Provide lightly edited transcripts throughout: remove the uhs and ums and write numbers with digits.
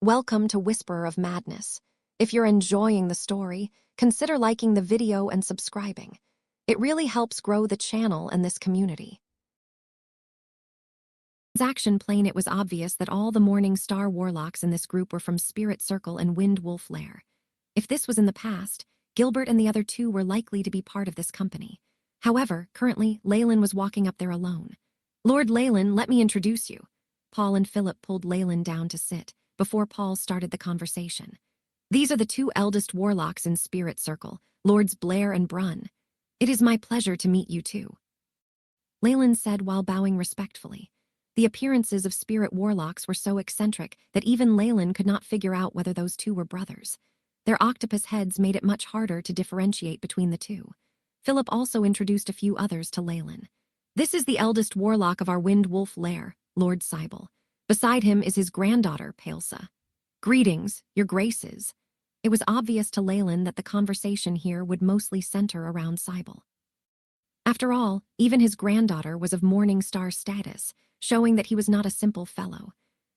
Welcome to Whisperer of Madness. If you're enjoying the story, consider liking the video and subscribing. It really helps grow the channel and this community. Transaction plane. It was obvious that all the Morning Star Warlocks in this group were from Spirit Circle and Wind Wolf Lair. If this was in the past, Gilbert and the other two were likely to be part of this company. However, currently, Leyland was walking up there alone. Lord Leyland, let me introduce you. Paul and Philip pulled Leyland down to sit before Paul started the conversation. These are the two eldest warlocks in Spirit Circle, Lords Blair and Brunn. It is my pleasure to meet you too, Leyland said while bowing respectfully. The appearances of spirit warlocks were so eccentric that even Leyland could not figure out whether those two were brothers. Their octopus heads made it much harder to differentiate between the two. Philip also introduced a few others to Leyland. This is the eldest warlock of our Wind Wolf Lair, Lord Cybele. Beside him is his granddaughter, Palesa. Greetings, your graces. It was obvious to Leyland that the conversation here would mostly center around Cybele. After all, even his granddaughter was of Morning Star status, showing that he was not a simple fellow.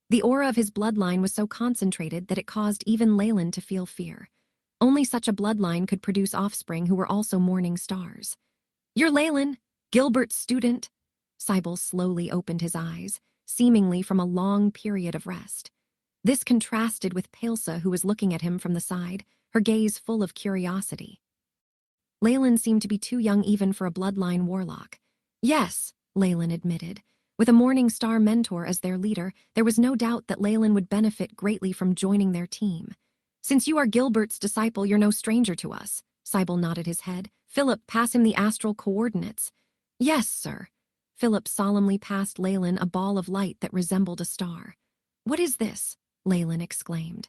The aura of his bloodline was so concentrated that it caused even Leyland to feel fear. Only such a bloodline could produce offspring who were also Morning Stars. You're Leyland, Gilbert's student. Cybele slowly opened his eyes, seemingly from a long period of rest. This contrasted with Palesa, who was looking at him from the side, her gaze full of curiosity. Leyland seemed to be too young even for a bloodline warlock. Yes, Leyland admitted. With a Morning Star mentor as their leader, there was no doubt that Leyland would benefit greatly from joining their team. Since you are Gilbert's disciple, you're no stranger to us. Cybele nodded his head. Philip, pass him the astral coordinates. Yes, sir. Philip solemnly passed Leyland a ball of light that resembled a star. What is this? Leyland exclaimed.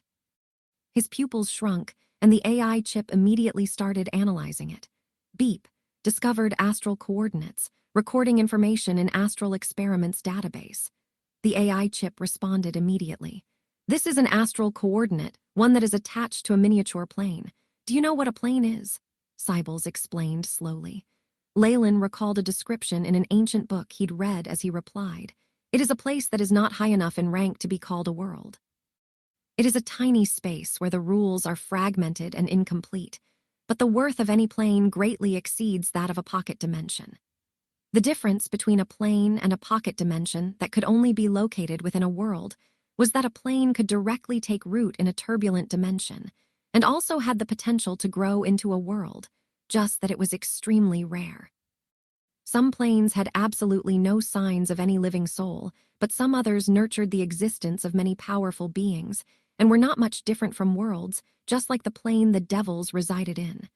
His pupils shrunk, and the AI chip immediately started analyzing it. Beep. Discovered astral coordinates, recording information in Astral Experiments database. The AI chip responded immediately. This is an astral coordinate, one that is attached to a miniature plane. Do you know what a plane is? Cybele explained slowly. Leyland recalled a description in an ancient book he'd read as he replied. It is a place that is not high enough in rank to be called a world. It is a tiny space where the rules are fragmented and incomplete, but the worth of any plane greatly exceeds that of a pocket dimension. The difference between a plane and a pocket dimension that could only be located within a world was that a plane could directly take root in a turbulent dimension, and also had the potential to grow into a world, just that it was extremely rare. Some planes had absolutely no signs of any living soul, but some others nurtured the existence of many powerful beings, and were not much different from worlds, just like the plane the devils resided in.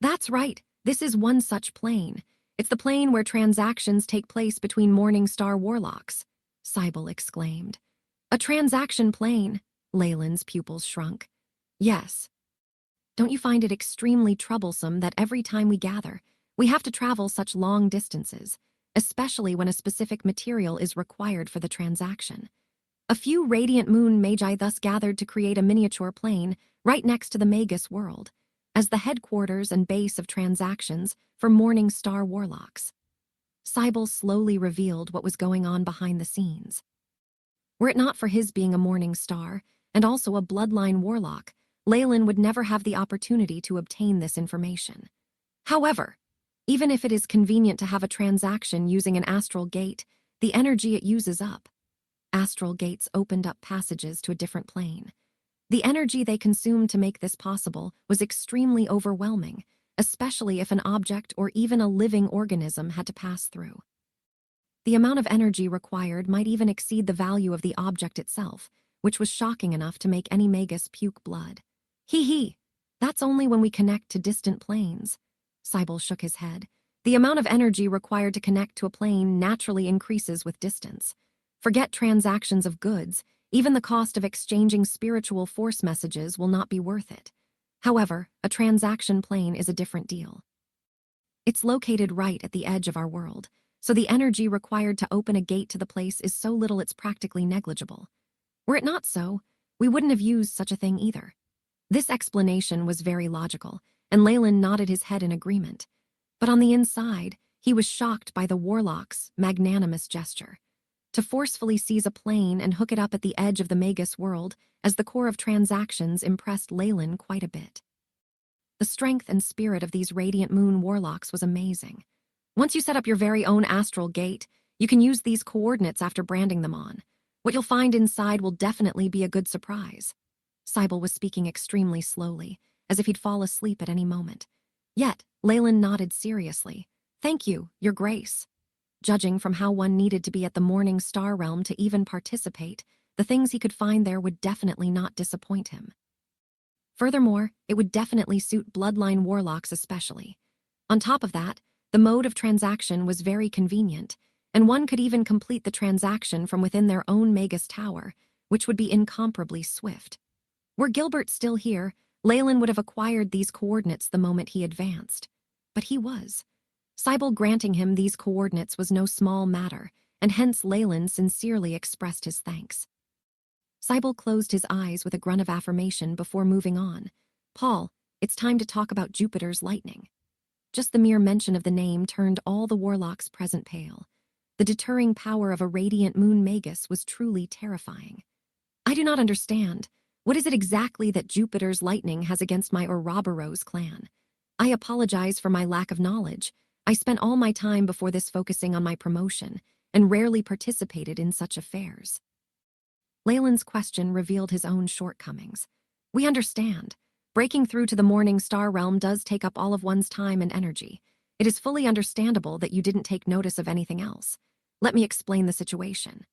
That's right, this is one such plane. It's the plane where transactions take place between Morning Star warlocks, Cybele exclaimed. A transaction plane, Leyland's pupils shrunk. Yes. Don't you find it extremely troublesome that every time we gather, we have to travel such long distances, especially when a specific material is required for the transaction? A few radiant moon magi thus gathered to create a miniature plane right next to the Magus world, as the headquarters and base of transactions for Morning Star warlocks. Cybele slowly revealed what was going on behind the scenes. Were it not for his being a Morning Star, and also a bloodline warlock, Leyland would never have the opportunity to obtain this information. However, even if it is convenient to have a transaction using an astral gate, the energy it uses up. Astral gates opened up passages to a different plane. The energy they consumed to make this possible was extremely overwhelming, especially if an object or even a living organism had to pass through. The amount of energy required might even exceed the value of the object itself, which was shocking enough to make any Magus puke blood. Hee, that's only when we connect to distant planes. Cybele shook his head. The amount of energy required to connect to a plane naturally increases with distance. Forget transactions of goods, even the cost of exchanging spiritual force messages will not be worth it. However, a transaction plane is a different deal. It's located right at the edge of our world, so the energy required to open a gate to the place is so little it's practically negligible. Were it not so, we wouldn't have used such a thing either. This explanation was very logical, and Leyland nodded his head in agreement. But on the inside, he was shocked by the warlock's magnanimous gesture. to forcefully seize a plane and hook it up at the edge of the Magus world, as the core of transactions impressed Leyland quite a bit. The strength and spirit of these Radiant Moon Warlocks was amazing. Once you set up your very own astral gate, you can use these coordinates after branding them on. What you'll find inside will definitely be a good surprise. Cybele was speaking extremely slowly, as if he'd fall asleep at any moment. Yet, Leyland nodded seriously. "Thank you, Your Grace." Judging from how one needed to be at the Morning Star Realm to even participate, the things he could find there would definitely not disappoint him. Furthermore, it would definitely suit Bloodline Warlocks especially. On top of that, the mode of transaction was very convenient, and one could even complete the transaction from within their own Magus Tower, which would be incomparably swift. Were Gilbert still here, Leyland would have acquired these coordinates the moment he advanced. But he was. Cybele granting him these coordinates was no small matter, and hence Leyland sincerely expressed his thanks. Cybele closed his eyes with a grunt of affirmation before moving on. "Paul, it's time to talk about Jupiter's lightning." Just the mere mention of the name turned all the warlocks present pale. The deterring power of a radiant moon Magus was truly terrifying. "I do not understand. What is it exactly that Jupiter's lightning has against my Ouroboros clan? I apologize for my lack of knowledge. I spent all my time before this focusing on my promotion, and rarely participated in such affairs." Leyland's question revealed his own shortcomings. "We understand. Breaking through to the Morning Star Realm does take up all of one's time and energy. It is fully understandable that you didn't take notice of anything else. Let me explain the situation."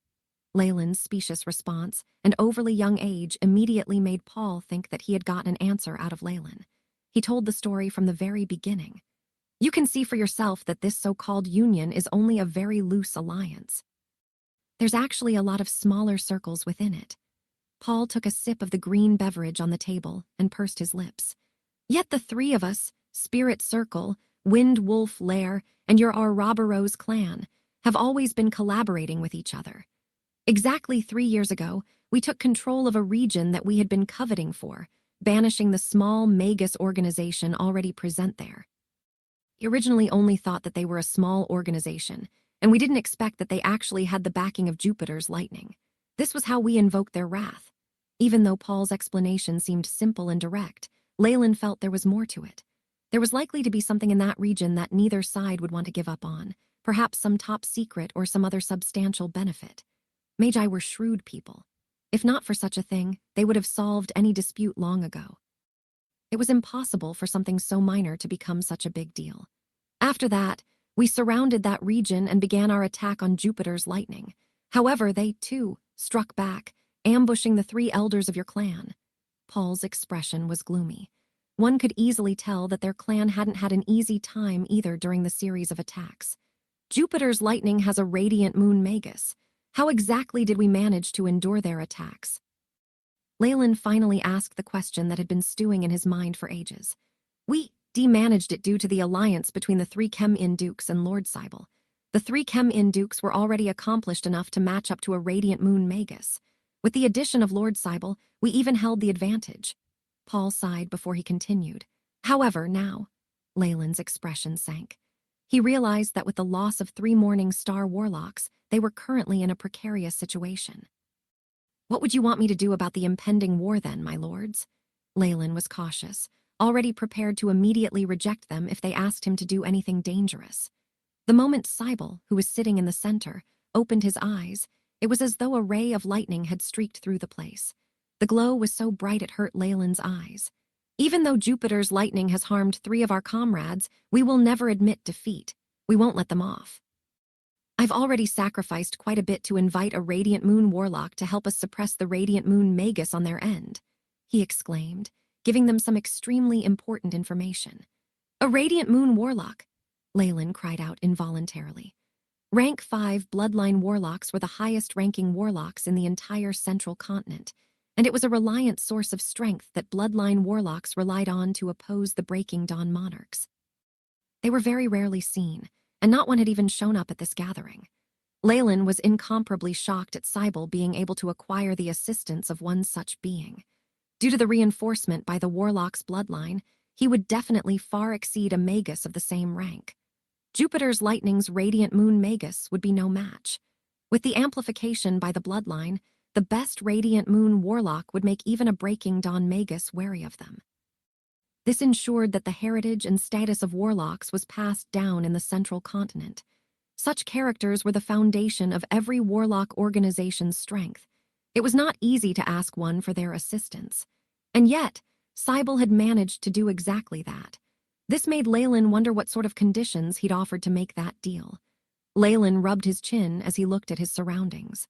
Leyland's specious response and overly young age immediately made Paul think that he had gotten an answer out of Leyland. He told the story from the very beginning. "You can see for yourself that this so-called union is only a very loose alliance. There's actually a lot of smaller circles within it." Paul took a sip of the green beverage on the table and pursed his lips. "Yet the three of us, Spirit Circle, Wind Wolf Lair, and your Ouroboros clan, have always been collaborating with each other. Exactly 3 years ago, we took control of a region that we had been coveting for, banishing the small Magus organization already present there. We originally only thought that they were a small organization, and we didn't expect that they actually had the backing of Jupiter's lightning. This was how we invoked their wrath." Even though Paul's explanation seemed simple and direct, Leyland felt there was more to it. There was likely to be something in that region that neither side would want to give up on, perhaps some top secret or some other substantial benefit. Magi were shrewd people. If not for such a thing, they would have solved any dispute long ago. It was impossible for something so minor to become such a big deal. "After that, we surrounded that region and began our attack on Jupiter's lightning. However, they, too, struck back, ambushing the 3 elders of your clan." Paul's expression was gloomy. One could easily tell that their clan hadn't had an easy time either during the series of attacks. "Jupiter's lightning has a radiant moon Magus. How exactly did we manage to endure their attacks?" Leyland finally asked the question that had been stewing in his mind for ages. "We managed it due to the alliance between the 3 Chem-In Dukes and Lord Cybele. The 3 Chem-In Dukes were already accomplished enough to match up to a radiant moon Magus. With the addition of Lord Cybele, we even held the advantage." Paul sighed before he continued. "However, now," Leyland's expression sank. He realized that with the loss of 3 Morning Star Warlocks, they were currently in a precarious situation. "What would you want me to do about the impending war then, my lords?" Leyland was cautious, already prepared to immediately reject them if they asked him to do anything dangerous. The moment Cybele, who was sitting in the center, opened his eyes, it was as though a ray of lightning had streaked through the place. The glow was so bright it hurt Leyland's eyes. "Even though Jupiter's lightning has harmed 3 of our comrades, we will never admit defeat. We won't let them off. I've already sacrificed quite a bit to invite a Radiant Moon Warlock to help us suppress the Radiant Moon Magus on their end," he exclaimed, giving them some extremely important information. "A Radiant Moon Warlock," Leyland cried out involuntarily. Rank 5 Bloodline Warlocks were the highest-ranking warlocks in the entire central continent, and it was a reliant source of strength that Bloodline Warlocks relied on to oppose the Breaking Dawn monarchs. They were very rarely seen, and not one had even shown up at this gathering. Leyland was incomparably shocked at Cybele being able to acquire the assistance of one such being. Due to the reinforcement by the Warlock's bloodline, he would definitely far exceed a Magus of the same rank. Jupiter's lightning's Radiant Moon Magus would be no match. With the amplification by the bloodline, the best Radiant Moon Warlock would make even a breaking Dawn Magus wary of them. This ensured that the heritage and status of warlocks was passed down in the central continent. Such characters were the foundation of every warlock organization's strength. It was not easy to ask one for their assistance. And yet, Cybele had managed to do exactly that. This made Leyland wonder what sort of conditions he'd offered to make that deal. Leyland rubbed his chin as he looked at his surroundings.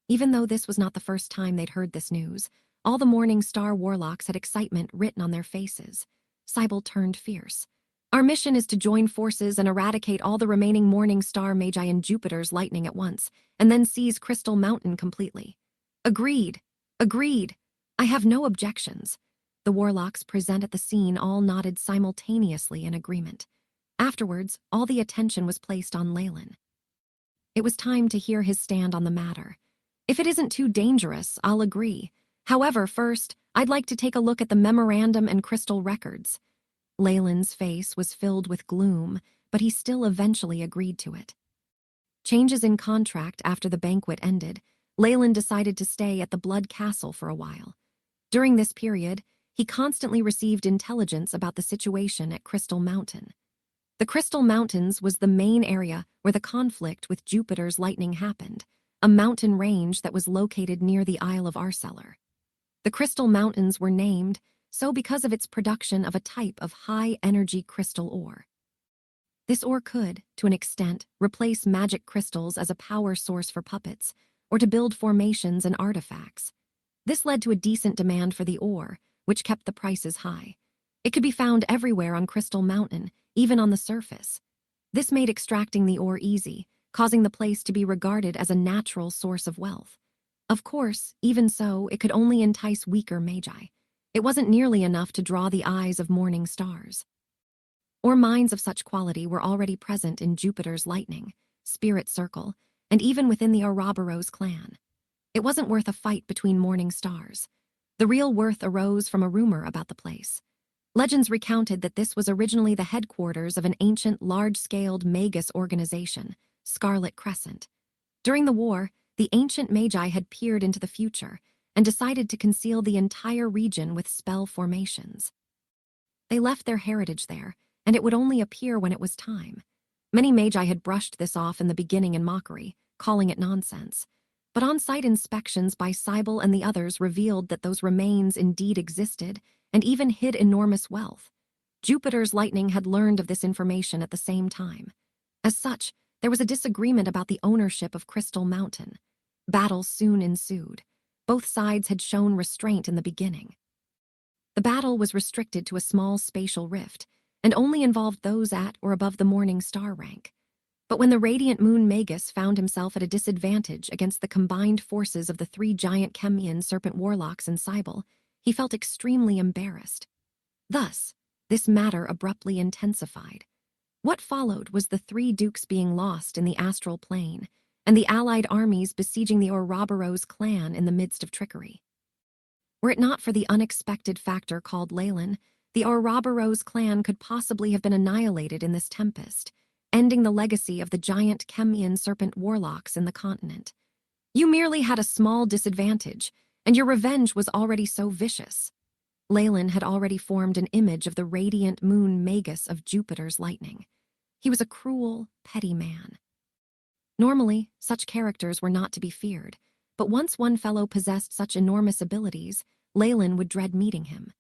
Even though this was not the first time they'd heard this news, all the Morning Star warlocks had excitement written on their faces. Cybele turned fierce. Our mission is to join forces and eradicate all the remaining Morning Star Magi and Jupiter's lightning at once, and then seize Crystal Mountain completely. Agreed. Agreed. I have no objections. The warlocks present at the scene all nodded simultaneously in agreement. Afterwards, all the attention was placed on Leyland. It was time to hear his stand on the matter. If it isn't too dangerous, I'll agree. However, first, I'd like to take a look at the memorandum and crystal records. Leyland's face was filled with gloom, but he still eventually agreed to it. Changes in contract after the banquet ended, Leyland decided to stay at the Blood Castle for a while. During this period, he constantly received intelligence about the situation at Crystal Mountain. The Crystal Mountains was the main area where the conflict with Jupiter's lightning happened, a mountain range that was located near the Isle of Arcelor. The Crystal Mountains were named so because of its production of a type of high-energy crystal ore. This ore could, to an extent, replace magic crystals as a power source for puppets, or to build formations and artifacts. This led to a decent demand for the ore, which kept the prices high. It could be found everywhere on Crystal Mountain, even on the surface. This made extracting the ore easy, causing the place to be regarded as a natural source of wealth. Of course, even so, it could only entice weaker magi. It wasn't nearly enough to draw the eyes of morning stars. Ore mines of such quality were already present in Jupiter's lightning, Spirit Circle, and even within the Ouroboros clan. It wasn't worth a fight between morning stars. The real worth arose from a rumor about the place. Legends recounted that this was originally the headquarters of an ancient, large-scaled Magus organization, Scarlet Crescent. During the war, the ancient Magi had peered into the future and decided to conceal the entire region with spell formations. They left their heritage there, and it would only appear when it was time. Many Magi had brushed this off in the beginning in mockery, calling it nonsense. But on-site inspections by Cybele and the others revealed that those remains indeed existed and even hid enormous wealth. Jupiter's lightning had learned of this information at the same time. As such, there was a disagreement about the ownership of Crystal Mountain. Battles soon ensued. Both sides had shown restraint in the beginning. The battle was restricted to a small spatial rift, and only involved those at or above the Morning Star rank. But when the Radiant Moon Magus found himself at a disadvantage against the combined forces of the three giant Chemian serpent warlocks in Cybele, he felt extremely embarrassed. Thus, this matter abruptly intensified. What followed was the three dukes being lost in the astral plane, and the allied armies besieging the Ouroboros clan in the midst of trickery. Were it not for the unexpected factor called Leyland, the Ouroboros clan could possibly have been annihilated in this tempest, ending the legacy of the giant Chemian serpent warlocks in the continent. You merely had a small disadvantage, and your revenge was already so vicious. Leyland had already formed an image of the Radiant Moon Magus of Jupiter's lightning. He was a cruel, petty man. Normally, such characters were not to be feared, but once one fellow possessed such enormous abilities, Leyland would dread meeting him.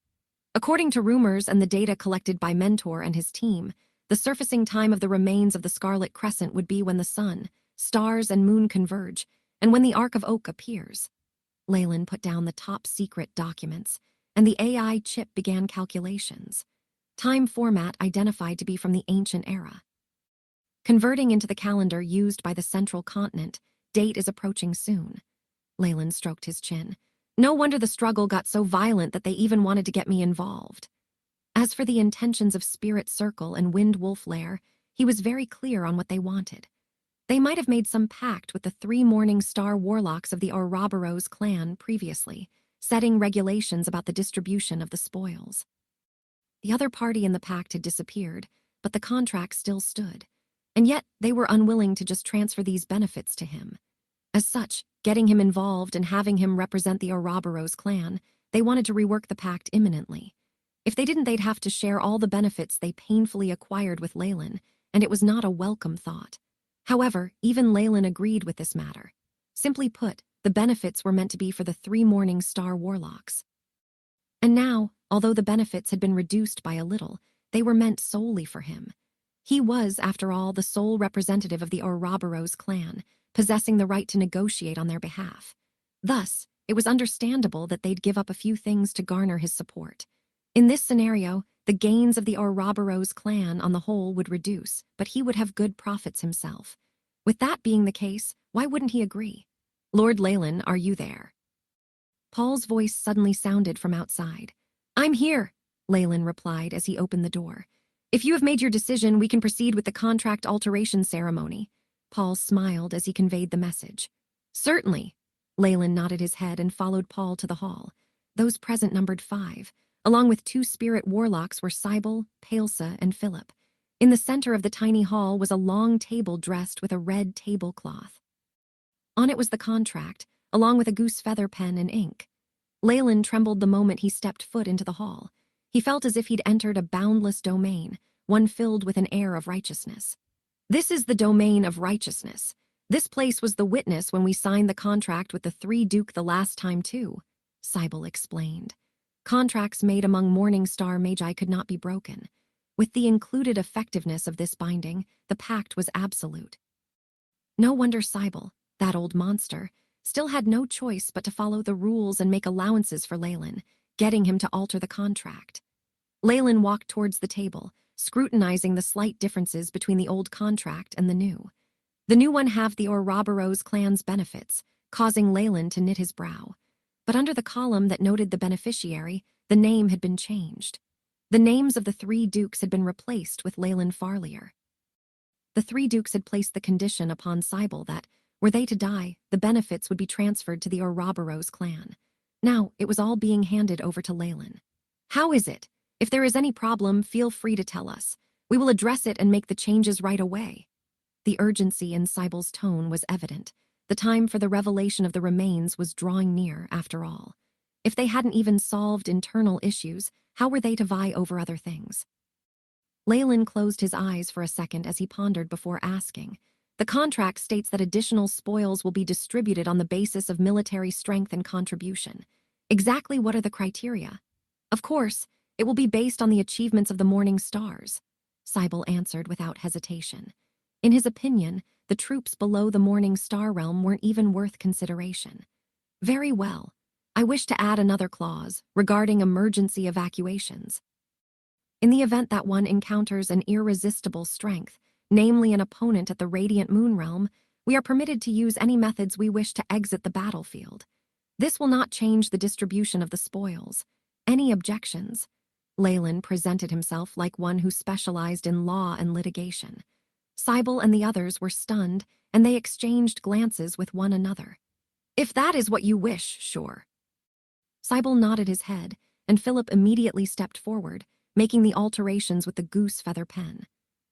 According to rumors and the data collected by Mentor and his team, the surfacing time of the remains of the Scarlet Crescent would be when the sun, stars, and moon converge, and when the Ark of Oak appears. Leyland put down the top-secret documents, and the AI chip began calculations. Time format identified to be from the ancient era. Converting into the calendar used by the central continent, date is approaching soon. Leyland stroked his chin. No wonder the struggle got so violent that they even wanted to get me involved. As for the intentions of Spirit Circle and Wind Wolf Lair, he was very clear on what they wanted. They might have made some pact with the three Morning Star warlocks of the Ouroboros clan previously, setting regulations about the distribution of the spoils. The other party in the pact had disappeared, but the contract still stood. And yet, they were unwilling to just transfer these benefits to him. As such, getting him involved and having him represent the Ouroboros clan, they wanted to rework the pact imminently. If they didn't, they'd have to share all the benefits they painfully acquired with Leyland, and it was not a welcome thought. However, even Leyland agreed with this matter. Simply put, the benefits were meant to be for the 3 Morning Star Warlocks. And now, although the benefits had been reduced by a little, they were meant solely for him. He was, after all, the sole representative of the Ouroboros clan, possessing the right to negotiate on their behalf. Thus, it was understandable that they'd give up a few things to garner his support. In this scenario, the gains of the Ouroboros clan on the whole would reduce, but he would have good profits himself. With that being the case, why wouldn't he agree? "Lord Leyland, are you there?" Paul's voice suddenly sounded from outside. "I'm here," Leyland replied as he opened the door. "If you have made your decision, we can proceed with the contract alteration ceremony." Paul smiled as he conveyed the message. "Certainly." Leyland nodded his head and followed Paul to the hall. Those present numbered 5. Along with 2 spirit warlocks were Cybele, Palesa, and Philip. In the center of the tiny hall was a long table dressed with a red tablecloth. On it was the contract, along with a goose feather pen and ink. Leyland trembled the moment he stepped foot into the hall. He felt as if he'd entered a boundless domain, one filled with an air of righteousness. "This is the domain of righteousness. This place was the witness when we signed the contract with the 3 Duke the last time too," Cybele explained. Contracts made among Morning Star Magi could not be broken. With the included effectiveness of this binding, the pact was absolute. No wonder Cybele, that old monster, still had no choice but to follow the rules and make allowances for Leyland, getting him to alter the contract. Leyland walked towards the table, scrutinizing the slight differences between the old contract and the new. The new one halved the Ouroboros clan's benefits, causing Leyland to knit his brow. But under the column that noted the beneficiary, the name had been changed. The names of the 3 dukes had been replaced with Leyland Farlier. The 3 dukes had placed the condition upon Cybele that, were they to die, the benefits would be transferred to the Ouroboros clan. Now, it was all being handed over to Leyland. "How is it? If there is any problem, feel free to tell us. We will address it and make the changes right away." The urgency in Cybele's tone was evident. The time for the revelation of the remains was drawing near, after all. If they hadn't even solved internal issues, how were they to vie over other things? Leyland closed his eyes for a second as he pondered before asking. "The contract states that additional spoils will be distributed on the basis of military strength and contribution. Exactly what are the criteria?" "Of course, it will be based on the achievements of the Morning Stars," Cybele answered without hesitation. In his opinion, the troops below the Morning Star realm weren't even worth consideration. "Very well. I wish to add another clause regarding emergency evacuations. In the event that one encounters an irresistible strength, namely an opponent at the Radiant Moon realm, we are permitted to use any methods we wish to exit the battlefield. This will not change the distribution of the spoils. Any objections?" Leyland presented himself like one who specialized in law and litigation. Cybele and the others were stunned, and they exchanged glances with one another. "If that is what you wish, sure." Cybele nodded his head, and Philip immediately stepped forward, making the alterations with the goose feather pen.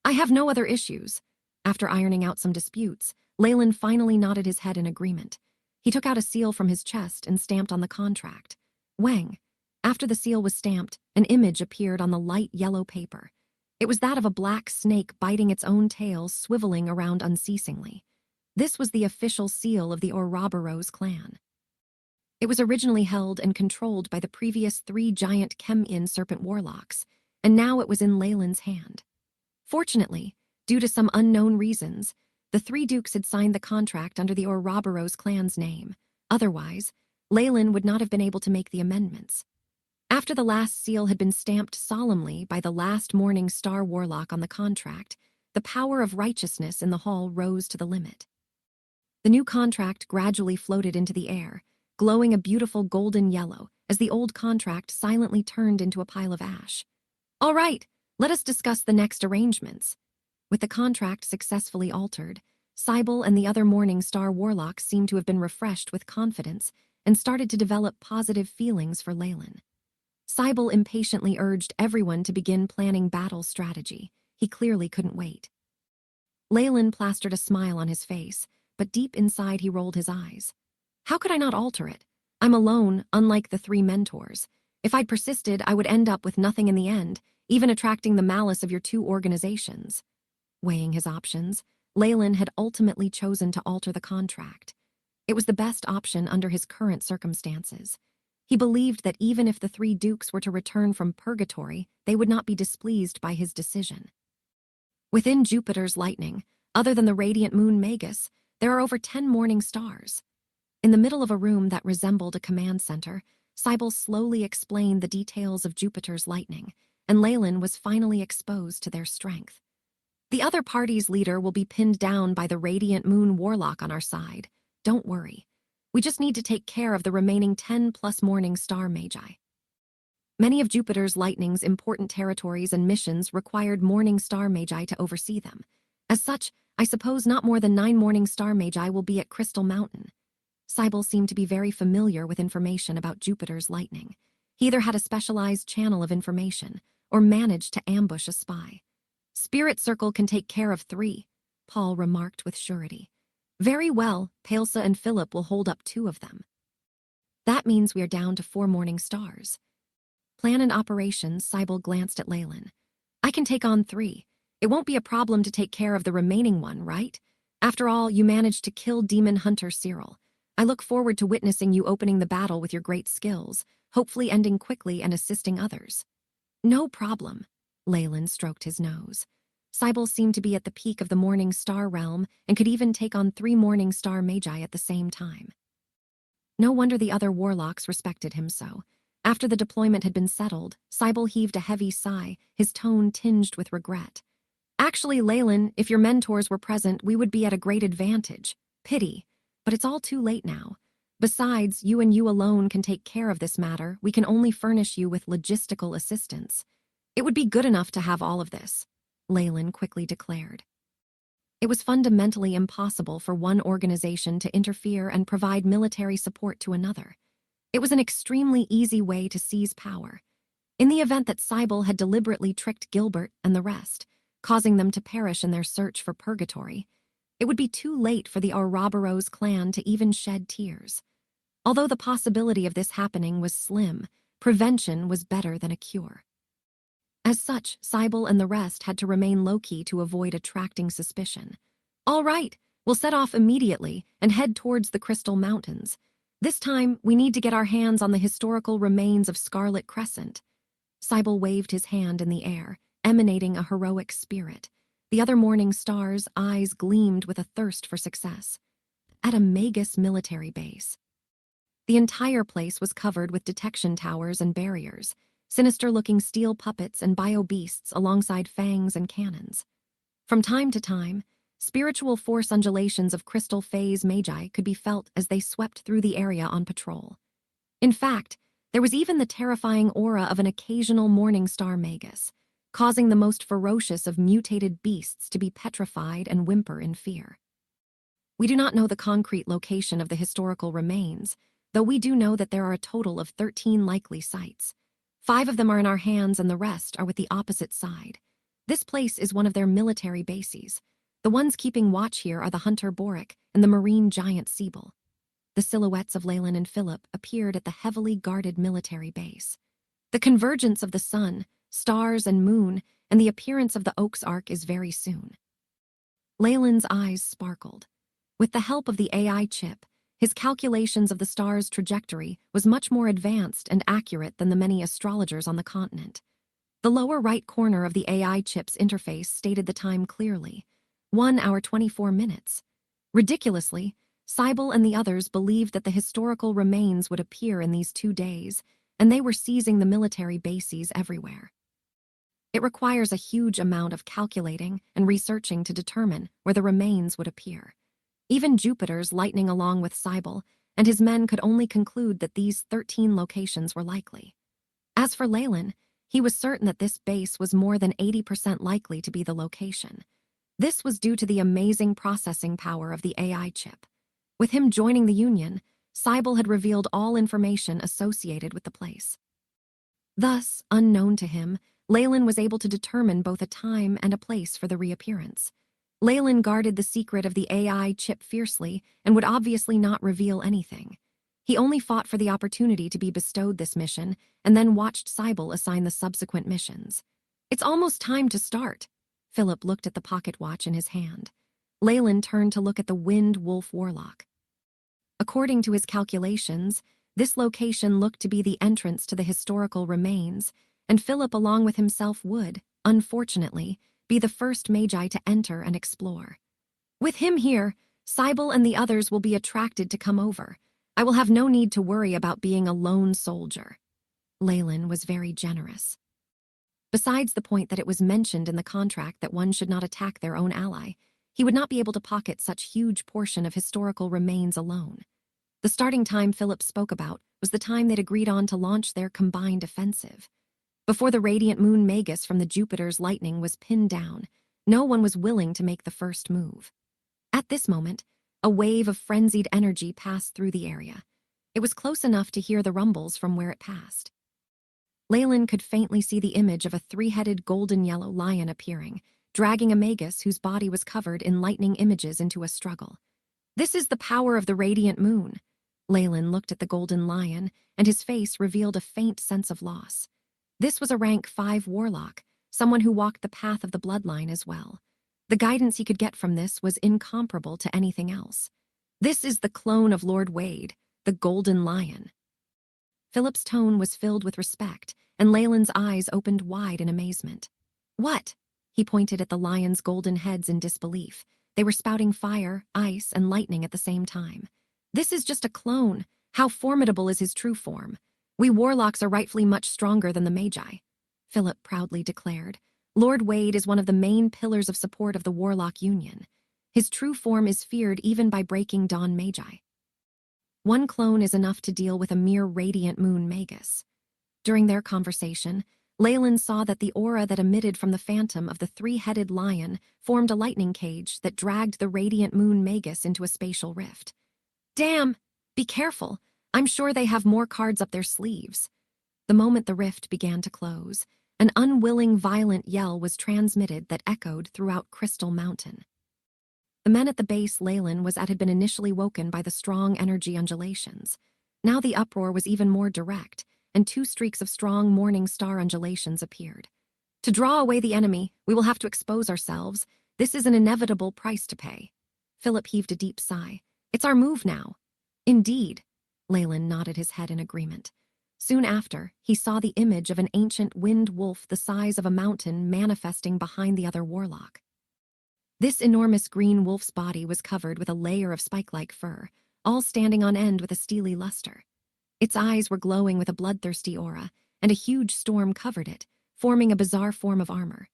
"I have no other issues." After ironing out some disputes, Leyland finally nodded his head in agreement. He took out a seal from his chest and stamped on the contract. Wang. After the seal was stamped, an image appeared on the light yellow paper. It was that of a black snake biting its own tail, swiveling around unceasingly. This was the official seal of the Ouroboros clan. It was originally held and controlled by the previous 3 giant Chem-In serpent warlocks, and now it was in Leyland's hand. Fortunately, due to some unknown reasons, the 3 dukes had signed the contract under the Ouroboros clan's name. Otherwise, Leyland would not have been able to make the amendments. After the last seal had been stamped solemnly by the last Morning Star Warlock on the contract, the power of righteousness in the hall rose to the limit. The new contract gradually floated into the air, glowing a beautiful golden yellow as the old contract silently turned into a pile of ash. "All right, let us discuss the next arrangements." With the contract successfully altered, Cybele and the other Morning Star Warlocks seemed to have been refreshed with confidence and started to develop positive feelings for Leyland. Cybele impatiently urged everyone to begin planning battle strategy. He clearly couldn't wait. Leyland plastered a smile on his face, but deep inside he rolled his eyes. How could I not alter it? I'm alone, unlike the three mentors. If I'd persisted, I would end up with nothing in the end, even attracting the malice of your two organizations. Weighing his options, Leyland had ultimately chosen to alter the contract. It was the best option under his current circumstances. He believed that even if the three dukes were to return from purgatory, they would not be displeased by his decision. Within Jupiter's lightning, other than the radiant moon Magus, there are over 10 morning stars. In the middle of a room that resembled a command center, Cybele slowly explained the details of Jupiter's lightning, and Leyland was finally exposed to their strength. The other party's leader will be pinned down by the radiant moon Warlock on our side. Don't worry. We just need to take care of the remaining 10+ morning star magi. Many of Jupiter's lightning's important territories and missions required morning star magi to oversee them. As such, I suppose not more than 9 morning star magi will be at Crystal Mountain. Cybele seemed to be very familiar with information about Jupiter's lightning. He either had a specialized channel of information or managed to ambush a spy. Spirit Circle can take care of 3, Paul remarked with surety. Very well, Palesa and Philip will hold up 2 of them. That means we are down to 4 morning stars. Plan and operations, Cybele glanced at Leyland. I can take on 3. It won't be a problem to take care of the remaining one, right? After all, you managed to kill Demon Hunter Cyril. I look forward to witnessing you opening the battle with your great skills, hopefully ending quickly and assisting others. No problem. Leyland stroked his nose. Cybele seemed to be at the peak of the morning star realm and could even take on 3 morning star magi at the same time. No wonder the other warlocks respected him so. After the deployment had been settled, Cybele heaved a heavy sigh, his tone tinged with regret. Actually, Leyland, if your mentors were present, we would be at a great advantage. Pity. But it's all too late now. Besides, you and you alone can take care of this matter. We can only furnish you with logistical assistance. It would be good enough to have all of this, Leyland quickly declared. It was fundamentally impossible for one organization to interfere and provide military support to another. It was an extremely easy way to seize power. In the event that Cybele had deliberately tricked Gilbert and the rest, causing them to perish in their search for purgatory, it would be too late for the Ouroboros clan to even shed tears. Although the possibility of this happening was slim, prevention was better than a cure. As such, Cybele and the rest had to remain low-key to avoid attracting suspicion. All right, we'll set off immediately and head towards the Crystal Mountains. This time, we need to get our hands on the historical remains of Scarlet Crescent. Cybele waved his hand in the air, emanating a heroic spirit. The other morning stars' eyes gleamed with a thirst for success. At a Magus military base. The entire place was covered with detection towers and barriers, sinister-looking steel puppets and bio-beasts alongside fangs and cannons. From time to time, spiritual force undulations of crystal phase magi could be felt as they swept through the area on patrol. In fact, there was even the terrifying aura of an occasional morning star Magus, causing the most ferocious of mutated beasts to be petrified and whimper in fear. We do not know the concrete location of the historical remains, though we do know that there are a total of 13 likely sites. 5 of them are in our hands and the rest are with the opposite side. This place is one of their military bases. The ones keeping watch here are the hunter Boric and the marine giant Siebel. The silhouettes of Leyland and Philip appeared at the heavily guarded military base. The convergence of the sun, stars and moon, and the appearance of the Oak's Ark is very soon. Leyland's eyes sparkled. With the help of the AI chip, his calculations of the star's trajectory was much more advanced and accurate than the many astrologers on the continent. The lower right corner of the AI chip's interface stated the time clearly, 1 hour 24 minutes. Ridiculously, Cybele and the others believed that the historical remains would appear in these 2 days, and they were seizing the military bases everywhere. It requires a huge amount of calculating and researching to determine where the remains would appear. Even Jupiter's lightning along with Cybele and his men could only conclude that these 13 locations were likely. As for Leyland, he was certain that this base was more than 80% likely to be the location. This was due to the amazing processing power of the AI chip. With him joining the Union, Cybele had revealed all information associated with the place. Thus, unknown to him, Leyland was able to determine both a time and a place for the reappearance. Leyland guarded the secret of the AI chip fiercely and would obviously not reveal anything. He only fought for the opportunity to be bestowed this mission and then watched Cybele assign the subsequent missions. It's almost time to start. Philip looked at the pocket watch in his hand. Leyland turned to look at the Wind Wolf Warlock. According to his calculations, this location looked to be the entrance to the historical remains, and Philip along with himself would, unfortunately, be the first Magi to enter and explore. With him here, Cybele and the others will be attracted to come over. I will have no need to worry about being a lone soldier. Leyland was very generous. Besides the point that it was mentioned in the contract that one should not attack their own ally, he would not be able to pocket such huge portion of historical remains alone. The starting time Philip spoke about was the time they'd agreed on to launch their combined offensive. Before the radiant moon Magus from the Jupiter's lightning was pinned down, no one was willing to make the first move. At this moment, a wave of frenzied energy passed through the area. It was close enough to hear the rumbles from where it passed. Leyland could faintly see the image of a three-headed golden-yellow lion appearing, dragging a Magus whose body was covered in lightning images into a struggle. This is the power of the radiant moon. Leyland looked at the golden lion, and his face revealed a faint sense of loss. This was a rank 5 warlock, someone who walked the path of the bloodline as well. The guidance he could get from this was incomparable to anything else. This is the clone of Lord Wade, the golden lion. Philip's tone was filled with respect, and Leyland's eyes opened wide in amazement. What? He pointed at the lion's golden heads in disbelief. They were spouting fire, ice, and lightning at the same time. This is just a clone. How formidable is his true form? We warlocks are rightfully much stronger than the Magi, Philip proudly declared. Lord Wade is one of the main pillars of support of the Warlock Union. His true form is feared even by Breaking Dawn Magi. One clone is enough to deal with a mere radiant moon Magus. During their conversation, Leyland saw that the aura that emitted from the phantom of the three-headed lion formed a lightning cage that dragged the radiant moon Magus into a spatial rift. Damn! Be careful! I'm sure they have more cards up their sleeves. The moment the rift began to close, an unwilling, violent yell was transmitted that echoed throughout Crystal Mountain. The men at the base Leyland was at had been initially woken by the strong energy undulations. Now the uproar was even more direct, and 2 streaks of strong morning star undulations appeared. To draw away the enemy, we will have to expose ourselves. This is an inevitable price to pay. Philip heaved a deep sigh. It's our move now. Indeed. Leyland nodded his head in agreement. Soon after, he saw the image of an ancient wind wolf the size of a mountain manifesting behind the other warlock. This enormous green wolf's body was covered with a layer of spike-like fur, all standing on end with a steely luster. Its eyes were glowing with a bloodthirsty aura, and a huge storm covered it, forming a bizarre form of armor.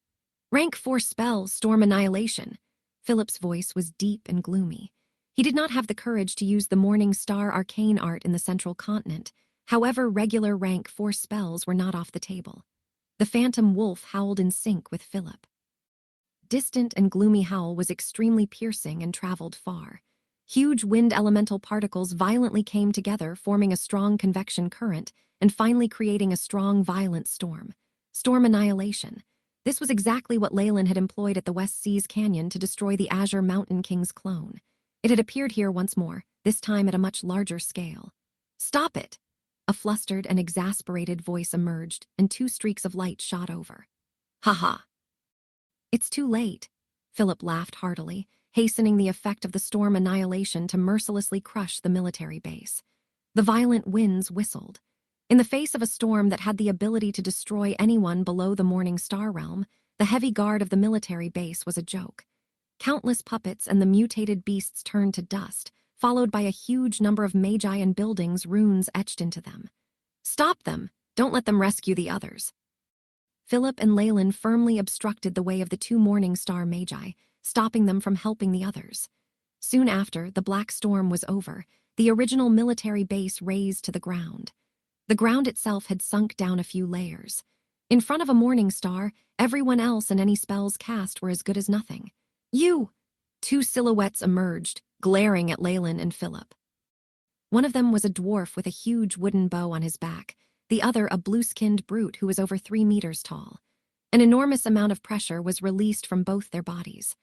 Rank 4 spell, Storm Annihilation. Philip's voice was deep and gloomy. He did not have the courage to use the Morning Star arcane art in the Central Continent. However, regular rank 4 spells were not off the table. The phantom wolf howled in sync with Philip. Distant and gloomy howl was extremely piercing and traveled far. Huge wind elemental particles violently came together, forming a strong convection current and finally creating a strong, violent storm. Storm Annihilation. This was exactly what Leyland had employed at the West Seas Canyon to destroy the Azure Mountain King's clone. It had appeared here once more, this time at a much larger scale. Stop it! A flustered and exasperated voice emerged, and 2 streaks of light shot over. Ha ha! It's too late. Philip laughed heartily, hastening the effect of the storm annihilation to mercilessly crush the military base. The violent winds whistled. In the face of a storm that had the ability to destroy anyone below the Morning Star realm, the heavy guard of the military base was a joke. Countless puppets and the mutated beasts turned to dust, followed by a huge number of magi and buildings runes etched into them. Stop them! Don't let them rescue the others. Philip and Leyland firmly obstructed the way of the 2 Morning Star magi, stopping them from helping the others. Soon after, the black storm was over, the original military base razed to the ground. The ground itself had sunk down a few layers. In front of a Morning Star, everyone else and any spells cast were as good as nothing. You! 2 silhouettes emerged, glaring at Leyland and Philip. One of them was a dwarf with a huge wooden bow on his back, the other a blue-skinned brute who was over 3 meters tall. An enormous amount of pressure was released from both their bodies.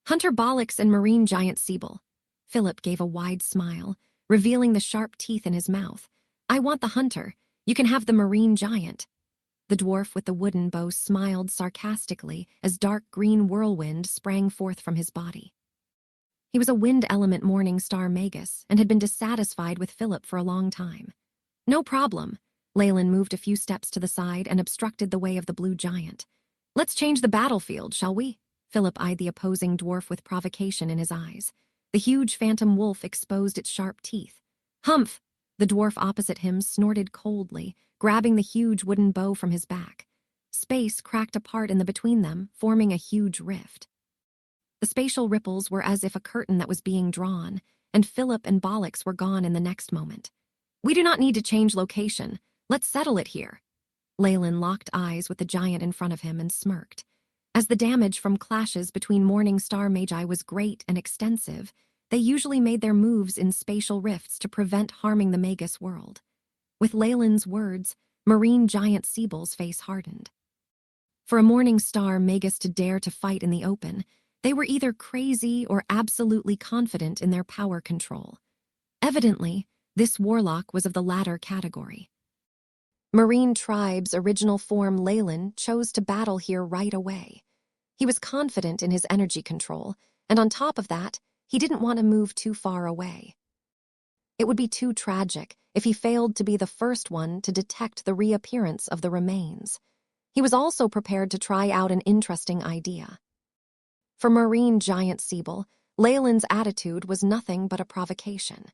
Hunter Bollocks and marine giant Siebel. Philip gave a wide smile, revealing the sharp teeth in his mouth. I want the hunter. You can have the marine giant. The dwarf with the wooden bow smiled sarcastically as dark green whirlwind sprang forth from his body. He was a wind element morning star Magus and had been dissatisfied with Philip for a long time. No problem. Leyland moved a few steps to the side and obstructed the way of the blue giant. Let's change the battlefield, shall we? Philip eyed the opposing dwarf with provocation in his eyes. The huge phantom wolf exposed its sharp teeth. Humph! The dwarf opposite him snorted coldly, grabbing the huge wooden bow from his back. Space cracked apart in the between them, forming a huge rift. The spatial ripples were as if a curtain that was being drawn, and Philip and Bollocks were gone in the next moment. We do not need to change location. Let's settle it here. Leyland locked eyes with the giant in front of him and smirked. As the damage from clashes between Morning Star Magi was great and extensive, they usually made their moves in spatial rifts to prevent harming the Magus world. With Leyland's words, marine giant Siebel's face hardened. For a Morning Star Magus to dare to fight in the open, they were either crazy or absolutely confident in their power control. Evidently, this Warlock was of the latter category. Marine Tribe's original form Leyland chose to battle here right away. He was confident in his energy control, and on top of that, he didn't want to move too far away. It would be too tragic if he failed to be the first one to detect the reappearance of the remains. He was also prepared to try out an interesting idea. For marine giant Siebel, Leyland's attitude was nothing but a provocation.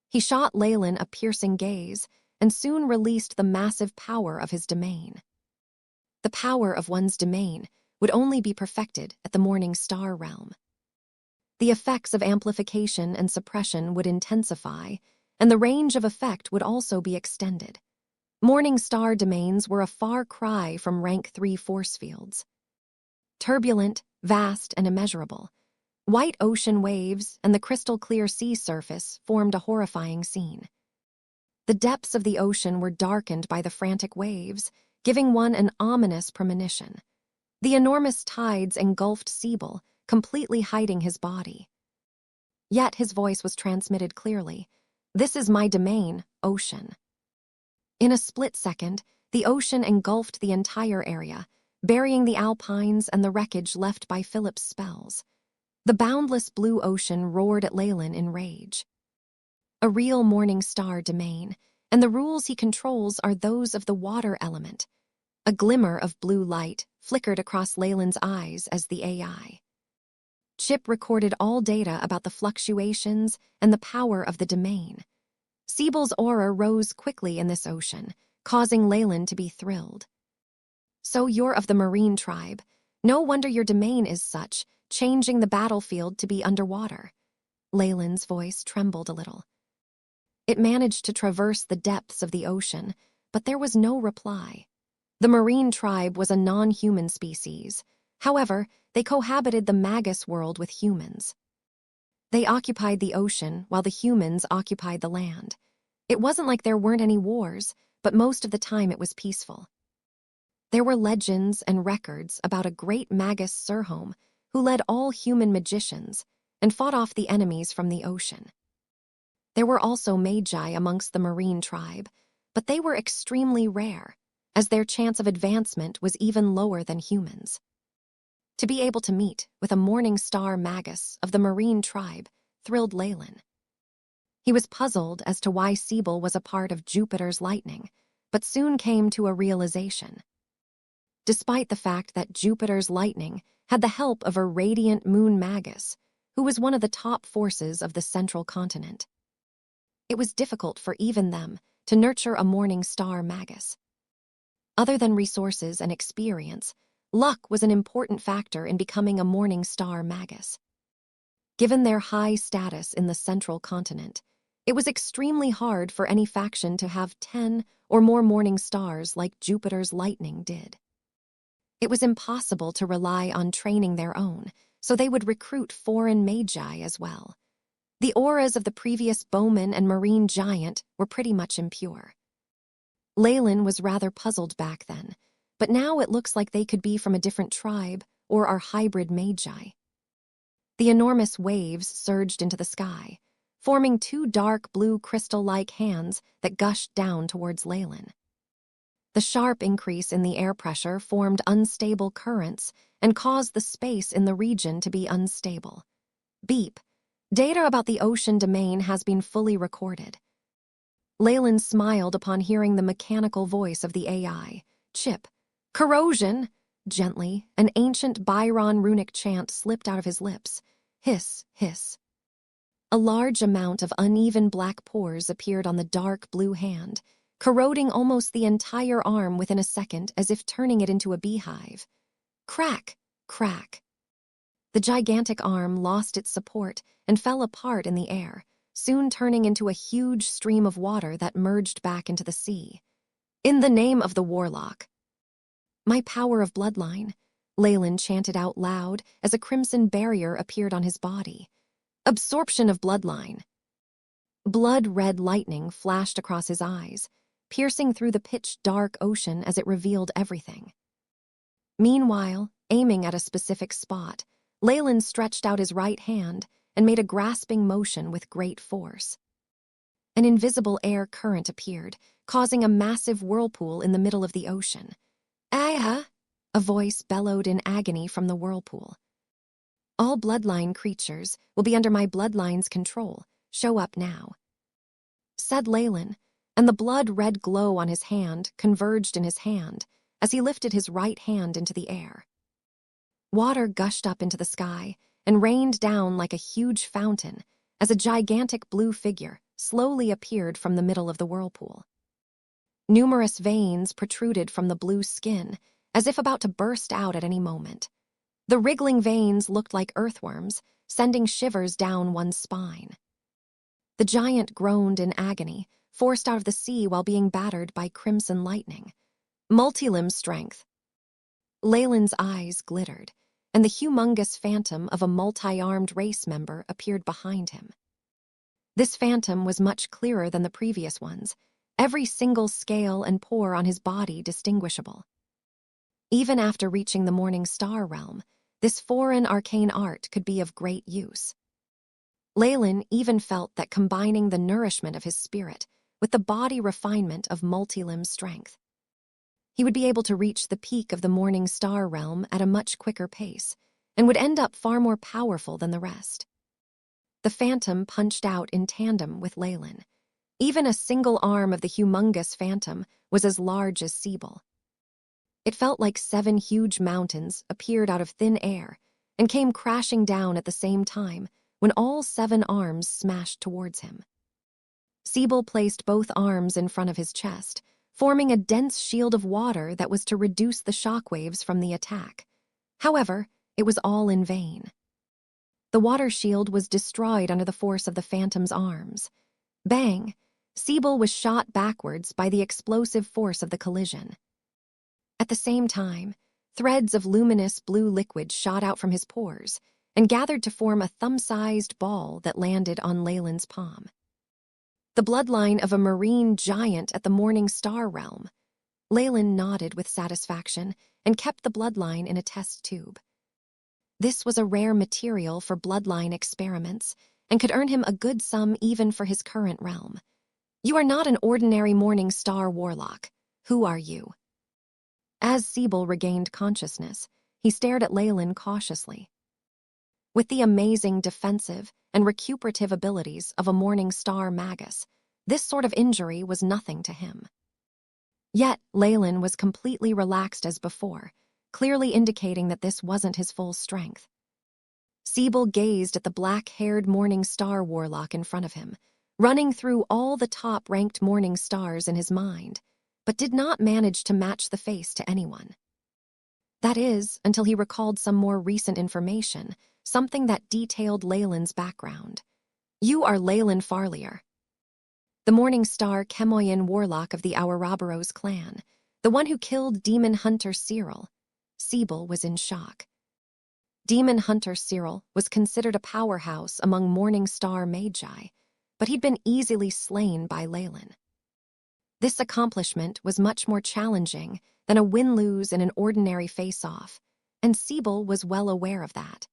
He shot Leyland a piercing gaze and soon released the massive power of his domain. The power of one's domain would only be perfected at the Morning Star realm. The effects of amplification and suppression would intensify, and the range of effect would also be extended. Morning Star domains were a far cry from rank 3 force fields. Turbulent, vast, and immeasurable, white ocean waves and the crystal-clear sea surface formed a horrifying scene. The depths of the ocean were darkened by the frantic waves, giving one an ominous premonition. The enormous tides engulfed Siebel, completely hiding his body. Yet his voice was transmitted clearly. This is my domain, ocean. In a split second, the ocean engulfed the entire area, burying the alpines and the wreckage left by Philip's spells. The boundless blue ocean roared at Leyland in rage. A real Morning Star domain, and the rules he controls are those of the water element. A glimmer of blue light flickered across Leyland's eyes as the AI. Chip recorded all data about the fluctuations and the power of the domain. Siebel's aura rose quickly in this ocean, causing Leyland to be thrilled. So you're of the marine tribe. No wonder your domain is such, changing the battlefield to be underwater. Leyland's voice trembled a little. It managed to traverse the depths of the ocean, but there was no reply. The marine tribe was a non-human species. However, they cohabited the Magus world with humans. They occupied the ocean while the humans occupied the land. It wasn't like there weren't any wars, but most of the time it was peaceful. There were legends and records about a great Magus Surhome who led all human magicians and fought off the enemies from the ocean. There were also magi amongst the marine tribe, but they were extremely rare, as their chance of advancement was even lower than humans. To be able to meet with a Morning Star Magus of the marine tribe thrilled Leyland. He was puzzled as to why Siebel was a part of Jupiter's lightning, but soon came to a realization. Despite the fact that Jupiter's lightning had the help of a radiant moon Magus, who was one of the top forces of the central continent. It was difficult for even them to nurture a Morning Star Magus. Other than resources and experience, luck was an important factor in becoming a Morning Star Magus. Given their high status in the central continent, it was extremely hard for any faction to have 10 or more morning stars like Jupiter's lightning did. It was impossible to rely on training their own, so they would recruit foreign magi as well. The auras of the previous bowman and marine giant were pretty much impure. Leyland was rather puzzled back then, but now it looks like they could be from a different tribe or are hybrid magi. The enormous waves surged into the sky, forming two dark blue crystal-like hands that gushed down towards Leyland. The sharp increase in the air pressure formed unstable currents and caused the space in the region to be unstable. Beep. Data about the ocean domain has been fully recorded. Leyland smiled upon hearing the mechanical voice of the AI. Chip. Corrosion! Gently, an ancient Byron runic chant slipped out of his lips. Hiss, hiss. A large amount of uneven black pores appeared on the dark blue hand, corroding almost the entire arm within a second as if turning it into a beehive. Crack, crack. The gigantic arm lost its support and fell apart in the air, soon turning into a huge stream of water that merged back into the sea. In the name of the Warlock. My power of bloodline, Leyland chanted out loud as a crimson barrier appeared on his body. Absorption of bloodline. Blood-red lightning flashed across his eyes, piercing through the pitch-dark ocean as it revealed everything. Meanwhile, aiming at a specific spot, Leyland stretched out his right hand and made a grasping motion with great force. An invisible air current appeared, causing a massive whirlpool in the middle of the ocean. "Ah!" a voice bellowed in agony from the whirlpool. "All bloodline creatures will be under my bloodline's control. Show up now," said Leyland, and the blood-red glow on his hand converged in his hand as he lifted his right hand into the air. Water gushed up into the sky and rained down like a huge fountain as a gigantic blue figure slowly appeared from the middle of the whirlpool. Numerous veins protruded from the blue skin, as if about to burst out at any moment. The wriggling veins looked like earthworms, sending shivers down one's spine. The giant groaned in agony, forced out of the sea while being battered by crimson lightning. Multi-limb strength. Leyland's eyes glittered, and the humongous phantom of a multi-armed race member appeared behind him. This phantom was much clearer than the previous ones, every single scale and pore on his body distinguishable. Even after reaching the Morning Star realm, this foreign arcane art could be of great use. Leyland even felt that combining the nourishment of his spirit with the body refinement of multi-limb strength, he would be able to reach the peak of the Morning Star realm at a much quicker pace, and would end up far more powerful than the rest. The phantom punched out in tandem with Leyland. Even a single arm of the humongous phantom was as large as Siebel. It felt like 7 huge mountains appeared out of thin air and came crashing down at the same time when all 7 arms smashed towards him. Siebel placed both arms in front of his chest, forming a dense shield of water that was to reduce the shockwaves from the attack. However, it was all in vain. The water shield was destroyed under the force of the phantom's arms. Bang! Siebel was shot backwards by the explosive force of the collision. At the same time, threads of luminous blue liquid shot out from his pores and gathered to form a thumb-sized ball that landed on Leyland's palm. The bloodline of a marine giant at the Morning Star realm. Leyland nodded with satisfaction and kept the bloodline in a test tube. This was a rare material for bloodline experiments and could earn him a good sum even for his current realm. "You are not an ordinary Morning Star Warlock. Who are you?" As Siebel regained consciousness, he stared at Leyland cautiously. With the amazing defensive and recuperative abilities of a Morning Star Magus, this sort of injury was nothing to him. Yet Leyland was completely relaxed as before, clearly indicating that this wasn't his full strength. Siebel gazed at the black-haired Morning Star Warlock in front of him, running through all the top-ranked Morning Stars in his mind, but did not manage to match the face to anyone. That is, until he recalled some more recent information, something that detailed Leyland's background. "You are Leyland Farlier, the Morning Star Chemoyan warlock of the Ouroboros clan, the one who killed Demon Hunter Cyril." Siebel was in shock. Demon Hunter Cyril was considered a powerhouse among Morning Star Magi, but he'd been easily slain by Leyland. This accomplishment was much more challenging than a win-lose in an ordinary face-off, and Siebel was well aware of that.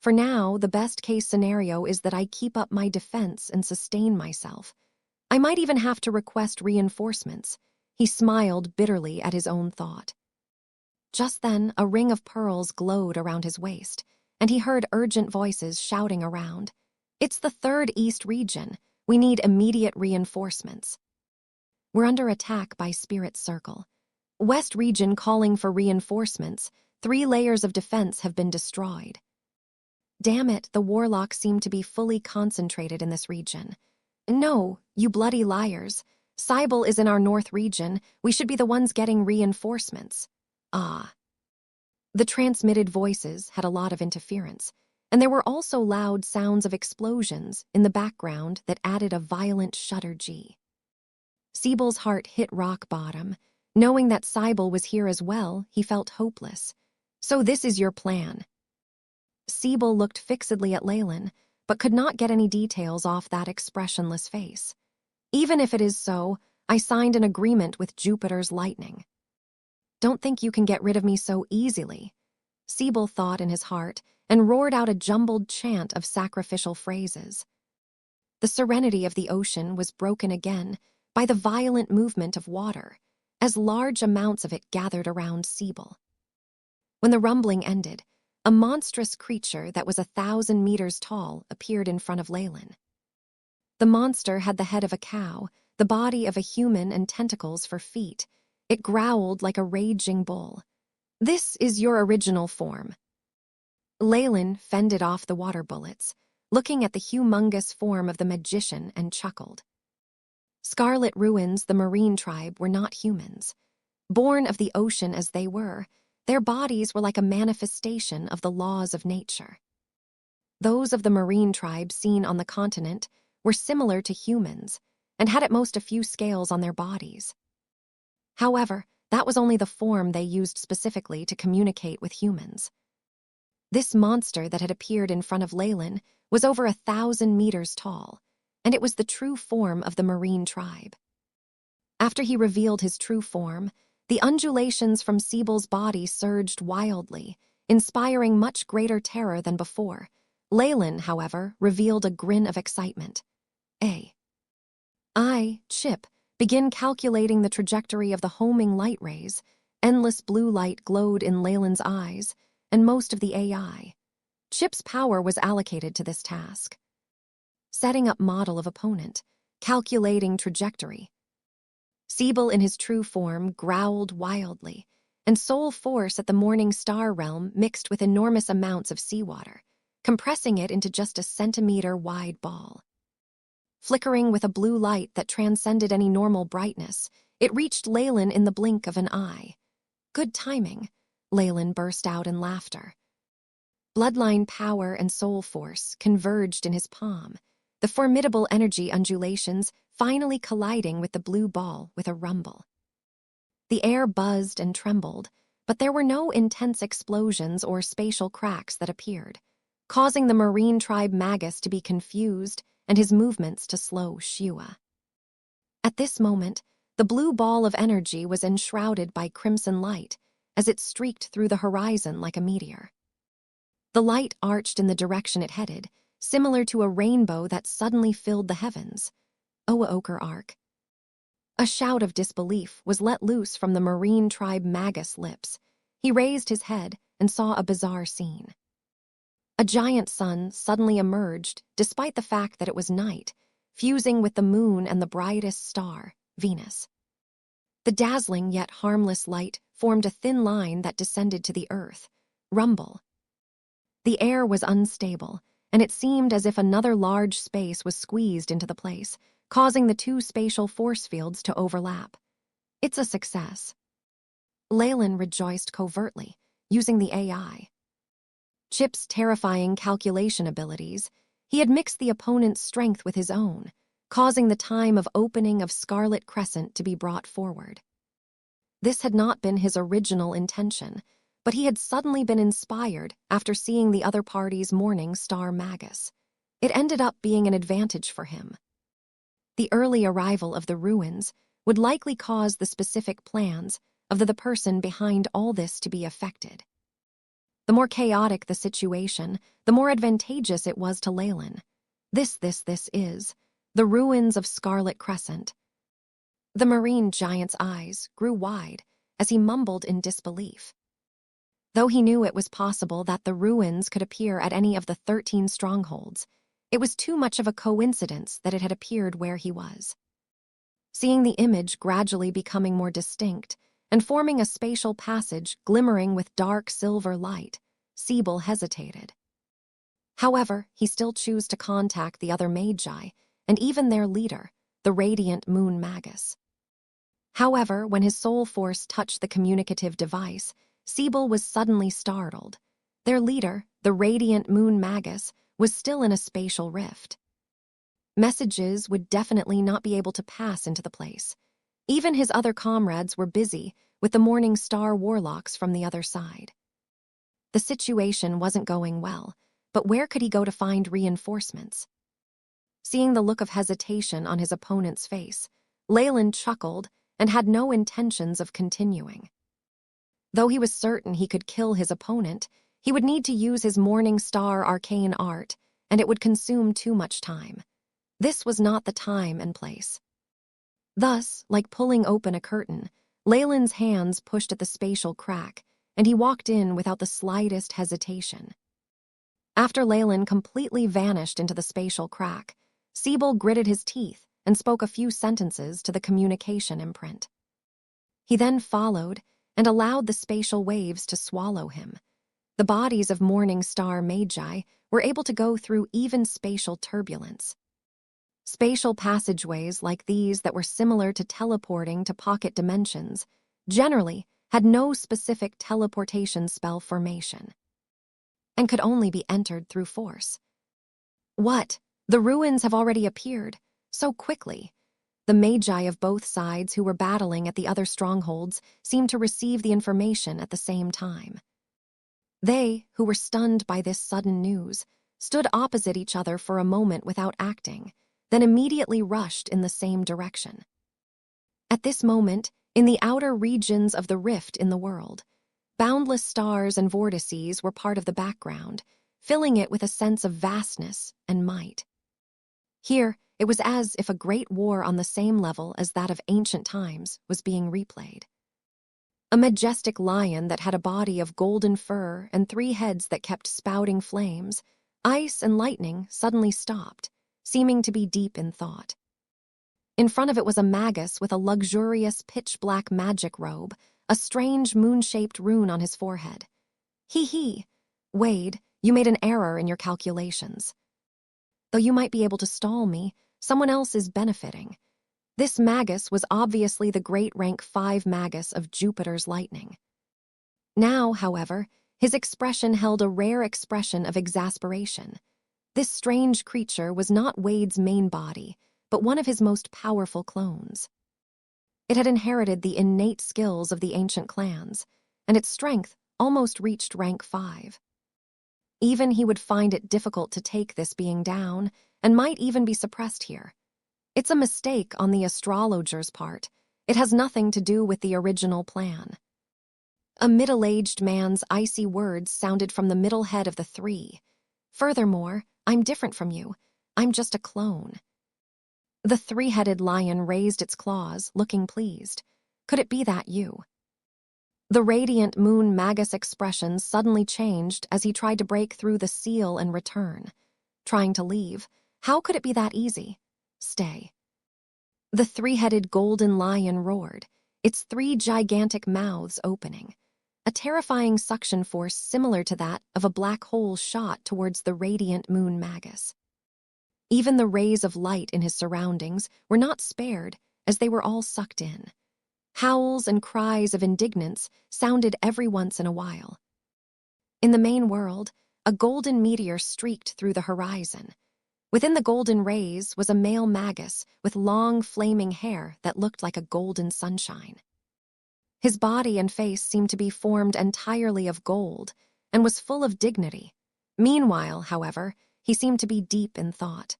For now, the best-case scenario is that I keep up my defense and sustain myself. I might even have to request reinforcements." He smiled bitterly at his own thought. Just then, a ring of pearls glowed around his waist, and he heard urgent voices shouting around. "It's the Third East region. We need immediate reinforcements. We're under attack by Spirit Circle. West region calling for reinforcements. 3 layers of defense have been destroyed." Damn it, the Warlocks seem to be fully concentrated in this region. "No, you bloody liars. Cybele is in our north region. We should be the ones getting reinforcements." Ah. The transmitted voices had a lot of interference, and there were also loud sounds of explosions in the background that added a violent shudder-G. Siebel's heart hit rock bottom. Knowing that Cybele was here as well, he felt hopeless. "So this is your plan?" Siebel looked fixedly at Leyland, but could not get any details off that expressionless face. "Even if it is so, I signed an agreement with Jupiter's lightning." "Don't think you can get rid of me so easily," Siebel thought in his heart, and roared out a jumbled chant of sacrificial phrases. The serenity of the ocean was broken again by the violent movement of water, as large amounts of it gathered around Siebel. When the rumbling ended, a monstrous creature that was 1,000 meters tall appeared in front of Leyland. The monster had the head of a cow, the body of a human, and tentacles for feet. It growled like a raging bull. "This is your original form." Leyland fended off the water bullets, looking at the humongous form of the magician, and chuckled. Scarlet Ruins, the marine tribe, were not humans. Born of the ocean as they were, their bodies were like a manifestation of the laws of nature. Those of the marine tribe seen on the continent were similar to humans, and had at most a few scales on their bodies. However, that was only the form they used specifically to communicate with humans. This monster that had appeared in front of Leyland was over 1,000 meters tall, and it was the true form of the marine tribe. After he revealed his true form, the undulations from Siebel's body surged wildly, inspiring much greater terror than before. Leyland, however, revealed a grin of excitement. I, Chip, begin calculating the trajectory of the homing light rays. Endless blue light glowed in Leyland's eyes, and most of the AI. Chip's power was allocated to this task. Setting up model of opponent, calculating trajectory. Siebel in his true form growled wildly, and soul force at the morning star realm mixed with enormous amounts of seawater, compressing it into just a centimeter-wide ball. Flickering with a blue light that transcended any normal brightness, it reached Leyland in the blink of an eye. "Good timing," Leyland burst out in laughter. Bloodline power and soul force converged in his palm, the formidable energy undulations finally colliding with the blue ball with a rumble. The air buzzed and trembled, but there were no intense explosions or spatial cracks that appeared, causing the marine tribe Magus to be confused and his movements to slow Shua. At this moment, the blue ball of energy was enshrouded by crimson light as it streaked through the horizon like a meteor. The light arched in the direction it headed, similar to a rainbow that suddenly filled the heavens. Oaoker arc. A shout of disbelief was let loose from the marine tribe Magus' lips. He raised his head and saw a bizarre scene. A giant sun suddenly emerged, despite the fact that it was night, fusing with the moon and the brightest star, Venus. The dazzling yet harmless light formed a thin line that descended to the earth. Rumble. The air was unstable, and it seemed as if another large space was squeezed into the place, causing the two spatial force fields to overlap. "It's a success." Leyland rejoiced covertly, using the AI. Chip's terrifying calculation abilities, he had mixed the opponent's strength with his own, causing the time of opening of Scarlet Crescent to be brought forward. This had not been his original intention, but he had suddenly been inspired after seeing the other party's morning star Magus. It ended up being an advantage for him. The early arrival of the ruins would likely cause the specific plans of the person behind all this to be affected. The more chaotic the situation, the more advantageous it was to Leyland. This is the ruins of Scarlet Crescent. The marine giant's eyes grew wide as he mumbled in disbelief. Though he knew it was possible that the ruins could appear at any of the 13 strongholds, it was too much of a coincidence that it had appeared where he was. Seeing the image gradually becoming more distinct and forming a spatial passage glimmering with dark silver light, Siebel hesitated. However, he still chose to contact the other Magi and even their leader, the radiant moon Magus. However, when his soul force touched the communicative device, Siebel was suddenly startled. Their leader, the radiant moon Magus, was still in a spatial rift. Messages would definitely not be able to pass into the place. Even his other comrades were busy with the Morning Star Warlocks from the other side. The situation wasn't going well, but where could he go to find reinforcements? Seeing the look of hesitation on his opponent's face, Leyland chuckled and had no intentions of continuing. Though he was certain he could kill his opponent, he would need to use his Morning Star arcane art, and it would consume too much time. This was not the time and place. Thus, like pulling open a curtain, Leyland's hands pushed at the spatial crack, and he walked in without the slightest hesitation. After Leyland completely vanished into the spatial crack, Siebel gritted his teeth and spoke a few sentences to the communication imprint. He then followed and allowed the spatial waves to swallow him. The bodies of Morning Star Magi were able to go through even spatial turbulence. Spatial passageways like these that were similar to teleporting to pocket dimensions generally had no specific teleportation spell formation and could only be entered through force. What? The ruins have already appeared, so quickly. The Magi of both sides who were battling at the other strongholds seemed to receive the information at the same time. They, who were stunned by this sudden news, stood opposite each other for a moment without acting, then immediately rushed in the same direction. At this moment, in the outer regions of the rift in the world, boundless stars and vortices were part of the background, filling it with a sense of vastness and might. Here, it was as if a great war on the same level as that of ancient times was being replayed. A majestic lion that had a body of golden fur and 3 heads that kept spouting flames, ice and lightning suddenly stopped, seeming to be deep in thought. In front of it was a Magus with a luxurious pitch-black magic robe, a strange moon-shaped rune on his forehead. Hee. Wade, you made an error in your calculations. Though you might be able to stall me, someone else is benefiting. This Magus was obviously the great rank 5 Magus of Jupiter's lightning. Now, however, his expression held a rare expression of exasperation. This strange creature was not Wade's main body, but one of his most powerful clones. It had inherited the innate skills of the ancient clans, and its strength almost reached rank 5. Even he would find it difficult to take this being down, and might even be suppressed here. It's a mistake on the astrologer's part. It has nothing to do with the original plan. A middle-aged man's icy words sounded from the middle head of the 3. Furthermore, I'm different from you. I'm just a clone. The 3-headed lion raised its claws, looking pleased. Could it be that you? The radiant moon Magus expression suddenly changed as he tried to break through the seal and return. Trying to leave. How could it be that easy? Stay. The 3-headed golden lion roared, its 3 gigantic mouths opening. A terrifying suction force similar to that of a black hole shot towards the radiant moon Magus. Even the rays of light in his surroundings were not spared as they were all sucked in. Howls and cries of indignance sounded every once in a while. In the main world, a golden meteor streaked through the horizon. Within the golden rays was a male Magus with long flaming hair that looked like a golden sunshine. His body and face seemed to be formed entirely of gold and was full of dignity. Meanwhile, however, he seemed to be deep in thought.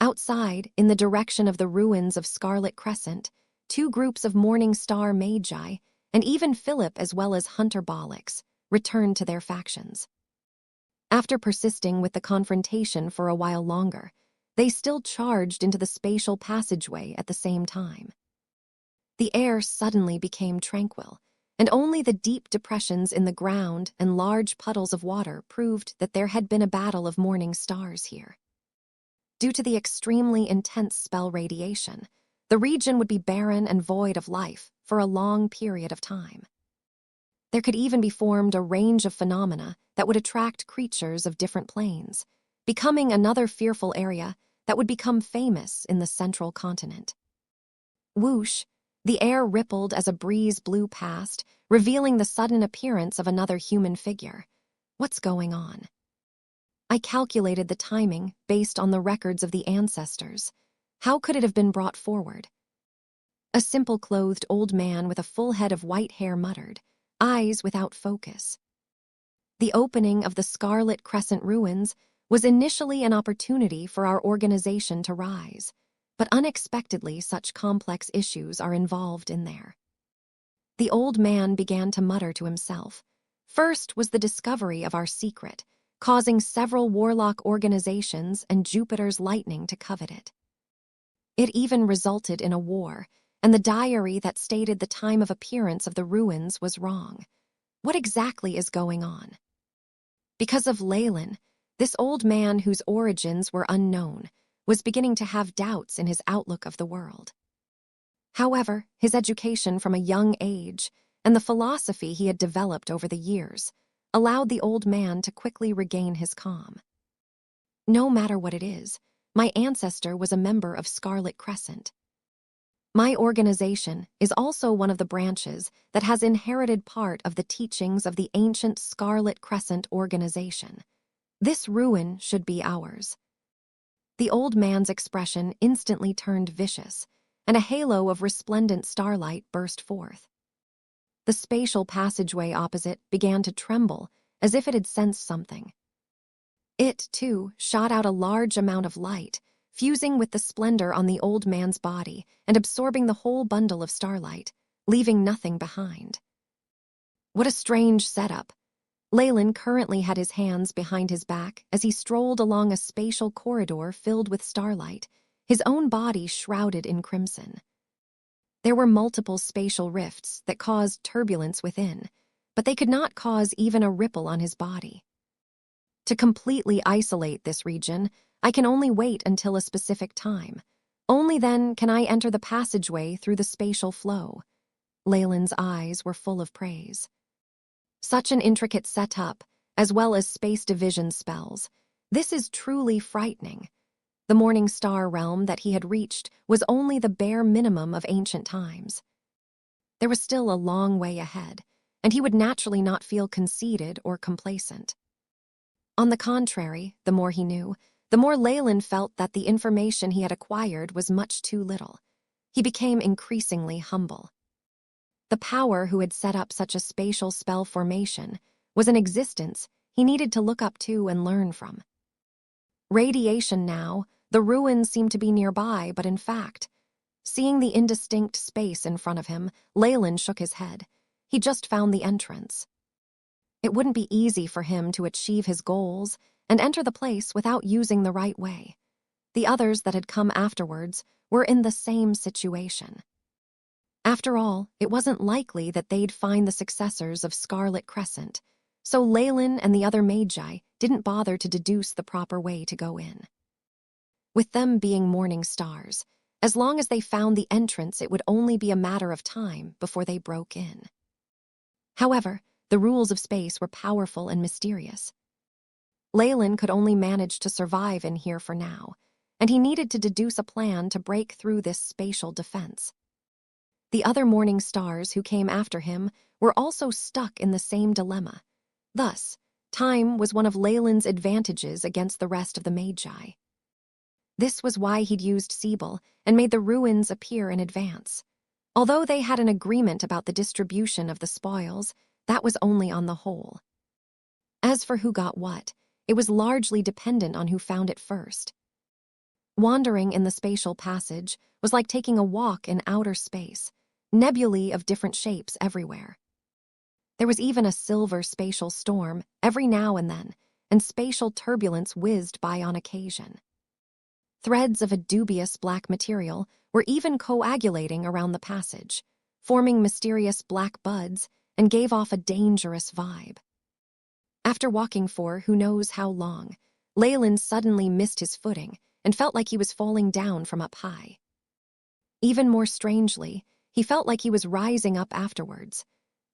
Outside, in the direction of the ruins of Scarlet Crescent, 2 groups of Morning Star Magi, and even Philip as well as Hunter Bollocks, returned to their factions. After persisting with the confrontation for a while longer, they still charged into the spatial passageway at the same time. The air suddenly became tranquil, and only the deep depressions in the ground and large puddles of water proved that there had been a battle of morning stars here. Due to the extremely intense spell radiation, the region would be barren and void of life for a long period of time. There could even be formed a range of phenomena that would attract creatures of different planes, becoming another fearful area that would become famous in the central continent. Whoosh! The air rippled as a breeze blew past, revealing the sudden appearance of another human figure. What's going on? I calculated the timing based on the records of the ancestors. How could it have been brought forward? A simple-clothed old man with a full head of white hair muttered, eyes without focus. The opening of the Scarlet Crescent ruins was initially an opportunity for our organization to rise, but unexpectedly such complex issues are involved in there. The old man began to mutter to himself. First was the discovery of our secret, causing several Warlock organizations and Jupiter's lightning to covet it. It even resulted in a war, and the diary that stated the time of appearance of the ruins was wrong. What exactly is going on? Because of Leyland, this old man whose origins were unknown was beginning to have doubts in his outlook of the world. However, his education from a young age and the philosophy he had developed over the years allowed the old man to quickly regain his calm. No matter what it is, my ancestor was a member of Scarlet Crescent. My organization is also one of the branches that has inherited part of the teachings of the ancient Scarlet Crescent organization. This ruin should be ours. The old man's expression instantly turned vicious, and a halo of resplendent starlight burst forth. The spatial passageway opposite began to tremble as if it had sensed something. It, too, shot out a large amount of light, fusing with the splendor on the old man's body and absorbing the whole bundle of starlight, leaving nothing behind. What a strange setup. Leyland currently had his hands behind his back as he strolled along a spatial corridor filled with starlight, his own body shrouded in crimson. There were multiple spatial rifts that caused turbulence within, but they could not cause even a ripple on his body. To completely isolate this region, I can only wait until a specific time. Only then can I enter the passageway through the spatial flow. Leyland's eyes were full of praise. Such an intricate setup, as well as space division spells. This is truly frightening. The Morning Star realm that he had reached was only the bare minimum of ancient times. There was still a long way ahead, and he would naturally not feel conceited or complacent. On the contrary, the more he knew, the more Leyland felt that the information he had acquired was much too little. He became increasingly humble. The power who had set up such a spatial spell formation was an existence he needed to look up to and learn from. Radiation now, the ruins seemed to be nearby, but in fact, seeing the indistinct space in front of him, Leyland shook his head. He just found the entrance. It wouldn't be easy for him to achieve his goals and enter the place without using the right way. The others that had come afterwards were in the same situation. After all, it wasn't likely that they'd find the successors of Scarlet Crescent, so Leyland and the other Magi didn't bother to deduce the proper way to go in. With them being morning stars, as long as they found the entrance, it would only be a matter of time before they broke in. However, the rules of space were powerful and mysterious. Leyland could only manage to survive in here for now, and he needed to deduce a plan to break through this spatial defense. The other morning stars who came after him were also stuck in the same dilemma. Thus, time was one of Leyland's advantages against the rest of the Magi. This was why he'd used Sibyl and made the ruins appear in advance. Although they had an agreement about the distribution of the spoils, that was only on the whole. As for who got what, it was largely dependent on who found it first. Wandering in the spatial passage was like taking a walk in outer space, nebulae of different shapes everywhere. There was even a silver spatial storm every now and then, and spatial turbulence whizzed by on occasion. Threads of a dubious black material were even coagulating around the passage, forming mysterious black buds, and gave off a dangerous vibe. After walking for who knows how long, Leyland suddenly missed his footing and felt like he was falling down from up high. Even more strangely, he felt like he was rising up afterwards.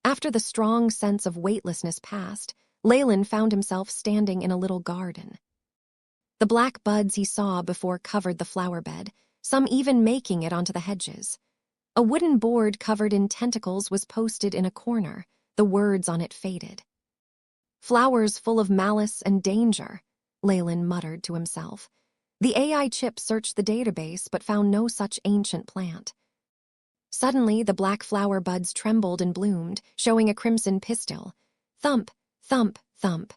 After the strong sense of weightlessness passed, Leyland found himself standing in a little garden. The black buds he saw before covered the flower bed, some even making it onto the hedges. A wooden board covered in tentacles was posted in a corner, the words on it faded. "Flowers full of malice and danger," Leyland muttered to himself. The AI chip searched the database but found no such ancient plant. Suddenly, the black flower buds trembled and bloomed, showing a crimson pistil. Thump, thump, thump.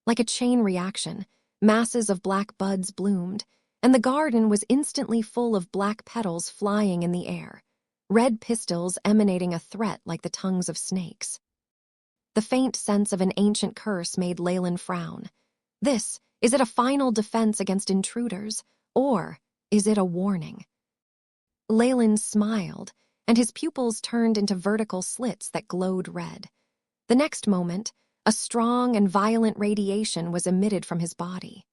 Like a chain reaction, masses of black buds bloomed, and the garden was instantly full of black petals flying in the air, red pistils emanating a threat like the tongues of snakes. The faint sense of an ancient curse made Leyland frown. Is it a final defense against intruders, or is it a warning? Leyland smiled, and his pupils turned into vertical slits that glowed red. The next moment, a strong and violent radiation was emitted from his body.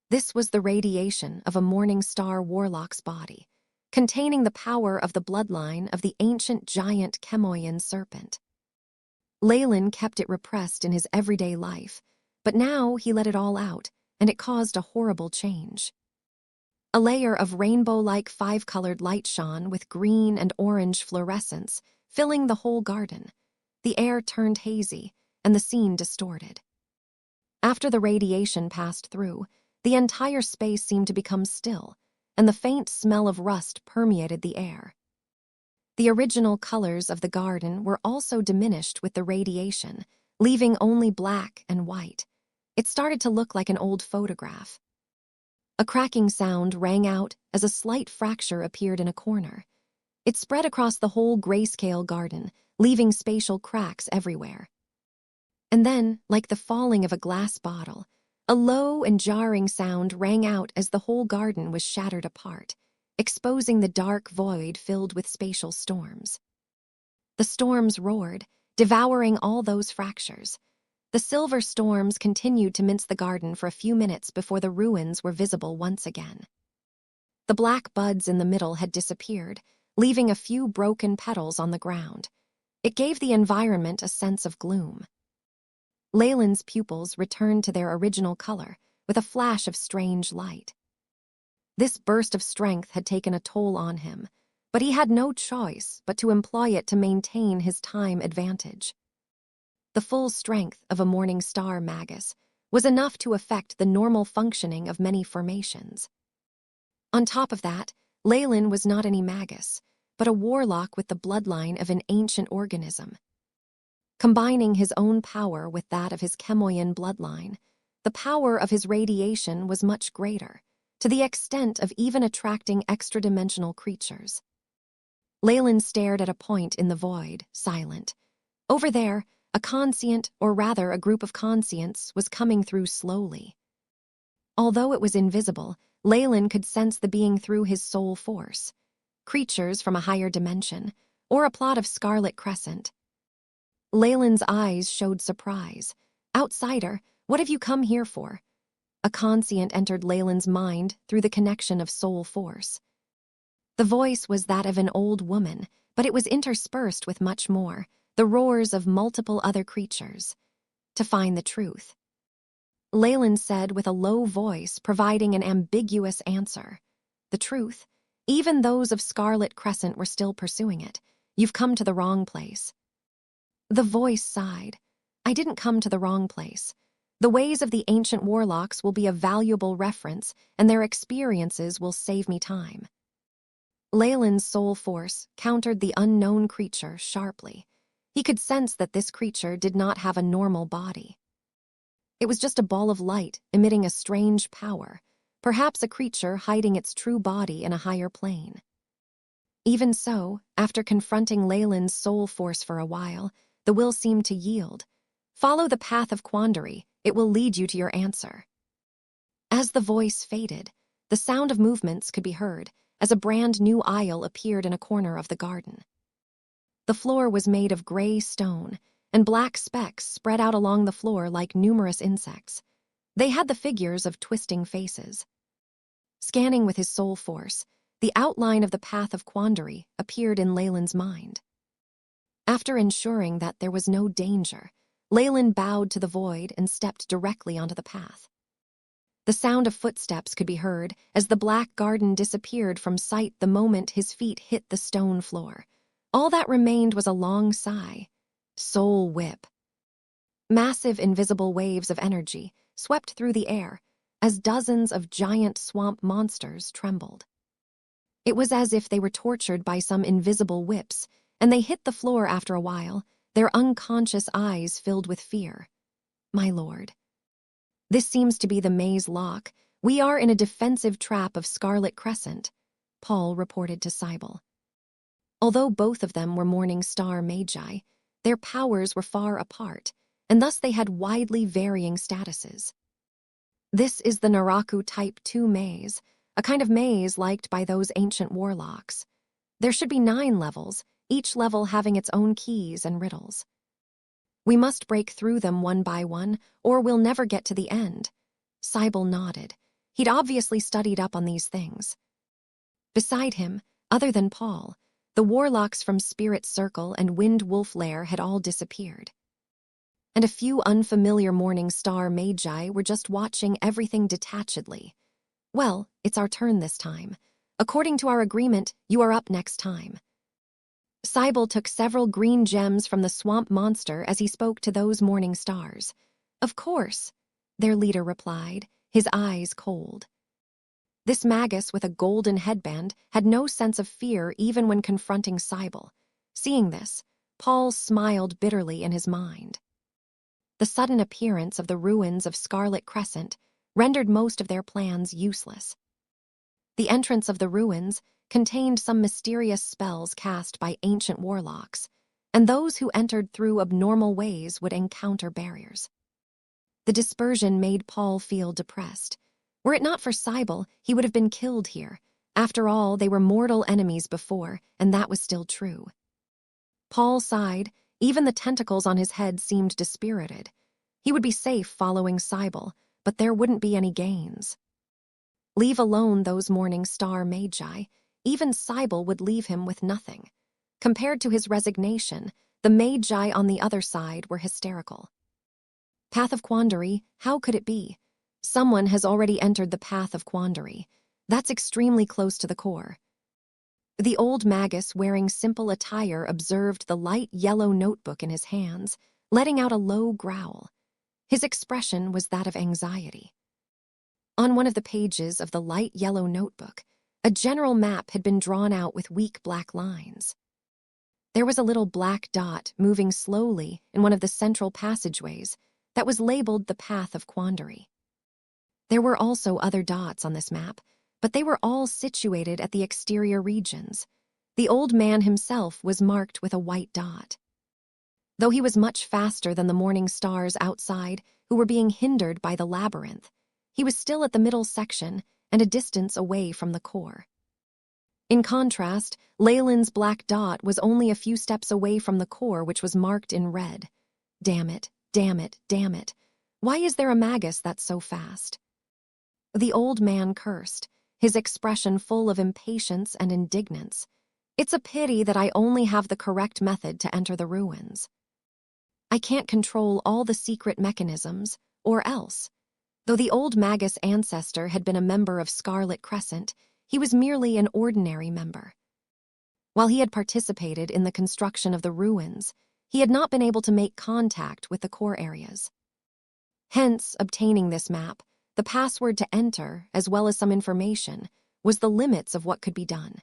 This was the radiation of a morning star warlock's body, containing the power of the bloodline of the ancient giant Chemoian serpent. Leyland kept it repressed in his everyday life, but now he let it all out, and it caused a horrible change. A layer of rainbow-like five-colored light shone with green and orange fluorescence, filling the whole garden. The air turned hazy, and the scene distorted. After the radiation passed through, the entire space seemed to become still, and the faint smell of rust permeated the air. The original colors of the garden were also diminished with the radiation, leaving only black and white. It started to look like an old photograph. A cracking sound rang out as a slight fracture appeared in a corner. It spread across the whole grayscale garden, leaving spatial cracks everywhere. And then, like the falling of a glass bottle, a low and jarring sound rang out as the whole garden was shattered apart, exposing the dark void filled with spatial storms. The storms roared, devouring all those fractures. The silver storms continued to mince the garden for a few minutes before the ruins were visible once again. The black buds in the middle had disappeared, leaving a few broken petals on the ground. It gave the environment a sense of gloom. Leyland's pupils returned to their original color, with a flash of strange light. This burst of strength had taken a toll on him, but he had no choice but to employ it to maintain his time advantage. The full strength of a morning star Magus was enough to affect the normal functioning of many formations. On top of that, Leyland was not any Magus, but a warlock with the bloodline of an ancient organism. Combining his own power with that of his Chemoian bloodline, the power of his radiation was much greater, to the extent of even attracting extra-dimensional creatures. Leyland stared at a point in the void, silent. Over there, a conscient, or rather a group of conscients, was coming through slowly. Although it was invisible, Leyland could sense the being through his soul force. Creatures from a higher dimension, or a plot of scarlet crescent. Leyland's eyes showed surprise. "Outsider, what have you come here for?" A conscient entered Leyland's mind through the connection of soul force. The voice was that of an old woman, but it was interspersed with much more, the roars of multiple other creatures. "To find the truth," Leyland said with a low voice, providing an ambiguous answer. "The truth? Even those of Scarlet Crescent were still pursuing it. You've come to the wrong place." The voice sighed. "I didn't come to the wrong place. The ways of the ancient warlocks will be a valuable reference, and their experiences will save me time." Leyland's soul force countered the unknown creature sharply. He could sense that this creature did not have a normal body. It was just a ball of light emitting a strange power, perhaps a creature hiding its true body in a higher plane. Even so, after confronting Leyland's soul force for a while, the will seemed to yield. Follow the path of quandary, it will lead you to your answer. As the voice faded, the sound of movements could be heard as a brand new aisle appeared in a corner of the garden. The floor was made of gray stone, and black specks spread out along the floor like numerous insects. They had the figures of twisting faces. Scanning with his soul force, the outline of the path of quandary appeared in Leyland's mind. After ensuring that there was no danger, Leyland bowed to the void and stepped directly onto the path. The sound of footsteps could be heard as the black garden disappeared from sight the moment his feet hit the stone floor. All that remained was a long sigh. Soul whip. Massive invisible waves of energy swept through the air as dozens of giant swamp monsters trembled. It was as if they were tortured by some invisible whips, and they hit the floor after a while, their unconscious eyes filled with fear. My lord. This seems to be the maze lock. We are in a defensive trap of Scarlet Crescent, Paul reported to Cybele. Although both of them were Morning Star Magi, their powers were far apart, and thus they had widely varying statuses. This is the Naraku Type 2 maze, a kind of maze liked by those ancient warlocks. There should be 9 levels, each level having its own keys and riddles. We must break through them one by one, or we'll never get to the end. Cybele nodded. He'd obviously studied up on these things. Beside him, other than Paul, the warlocks from Spirit Circle and Wind Wolf Lair had all disappeared. And a few unfamiliar Morning Star Magi were just watching everything detachedly. Well, it's our turn this time. According to our agreement, you are up next time. Cybele took several green gems from the swamp monster as he spoke to those morning stars. Of course, their leader replied, his eyes cold. This Magus with a golden headband had no sense of fear even when confronting Cybele. Seeing this, Paul smiled bitterly in his mind. The sudden appearance of the ruins of Scarlet Crescent rendered most of their plans useless. The entrance of the ruins contained some mysterious spells cast by ancient warlocks, and those who entered through abnormal ways would encounter barriers. The dispersion made Paul feel depressed. Were it not for Cybele, he would have been killed here. After all, they were mortal enemies before, and that was still true. Paul sighed. Even the tentacles on his head seemed dispirited. He would be safe following Cybele, but there wouldn't be any gains. Leave alone those Morning Star Magi, even Cybele would leave him with nothing. Compared to his resignation, the Magi on the other side were hysterical. Path of Quandary, how could it be? Someone has already entered the Path of Quandary. That's extremely close to the core. The old Magus wearing simple attire observed the light yellow notebook in his hands, letting out a low growl. His expression was that of anxiety. On one of the pages of the light yellow notebook, a general map had been drawn out with weak black lines. There was a little black dot moving slowly in one of the central passageways that was labeled the Path of Quandary. There were also other dots on this map, but they were all situated at the exterior regions. The old man himself was marked with a white dot. Though he was much faster than the morning stars outside, who were being hindered by the labyrinth, he was still at the middle section and a distance away from the core. In contrast, Leyland's black dot was only a few steps away from the core, which was marked in red. Damn it, damn it, damn it. Why is there a Magus that's so fast? The old man cursed, his expression full of impatience and indignance. It's a pity that I only have the correct method to enter the ruins. I can't control all the secret mechanisms, or else. Though the old Magus ancestor had been a member of Scarlet Crescent, he was merely an ordinary member. While he had participated in the construction of the ruins, he had not been able to make contact with the core areas. Hence, obtaining this map, the password to enter, as well as some information, was the limits of what could be done.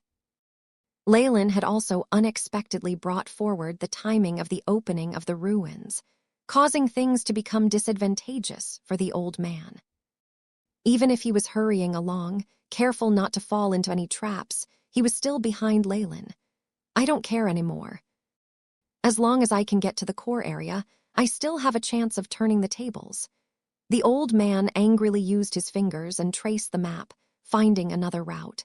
Leyland had also unexpectedly brought forward the timing of the opening of the ruins, causing things to become disadvantageous for the old man. Even if he was hurrying along, careful not to fall into any traps, he was still behind Leyland. I don't care anymore. As long as I can get to the core area, I still have a chance of turning the tables. The old man angrily used his fingers and traced the map, finding another route.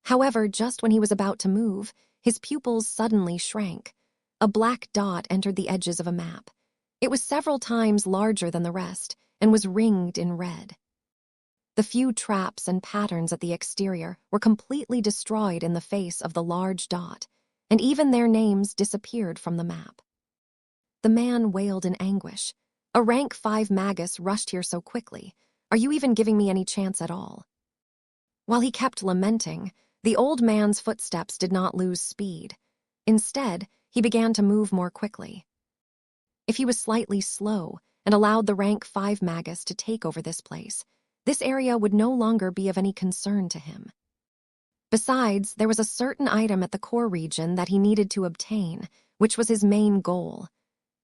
However, just when he was about to move, his pupils suddenly shrank. A black dot entered the edges of a map. It was several times larger than the rest and was ringed in red. The few traps and patterns at the exterior were completely destroyed in the face of the large dot, and even their names disappeared from the map. The man wailed in anguish. "A rank 5 Magus rushed here so quickly. Are you even giving me any chance at all?" While he kept lamenting, the old man's footsteps did not lose speed. Instead, he began to move more quickly. If he was slightly slow and allowed the rank 5 Magus to take over this place, this area would no longer be of any concern to him. Besides, there was a certain item at the core region that he needed to obtain, which was his main goal.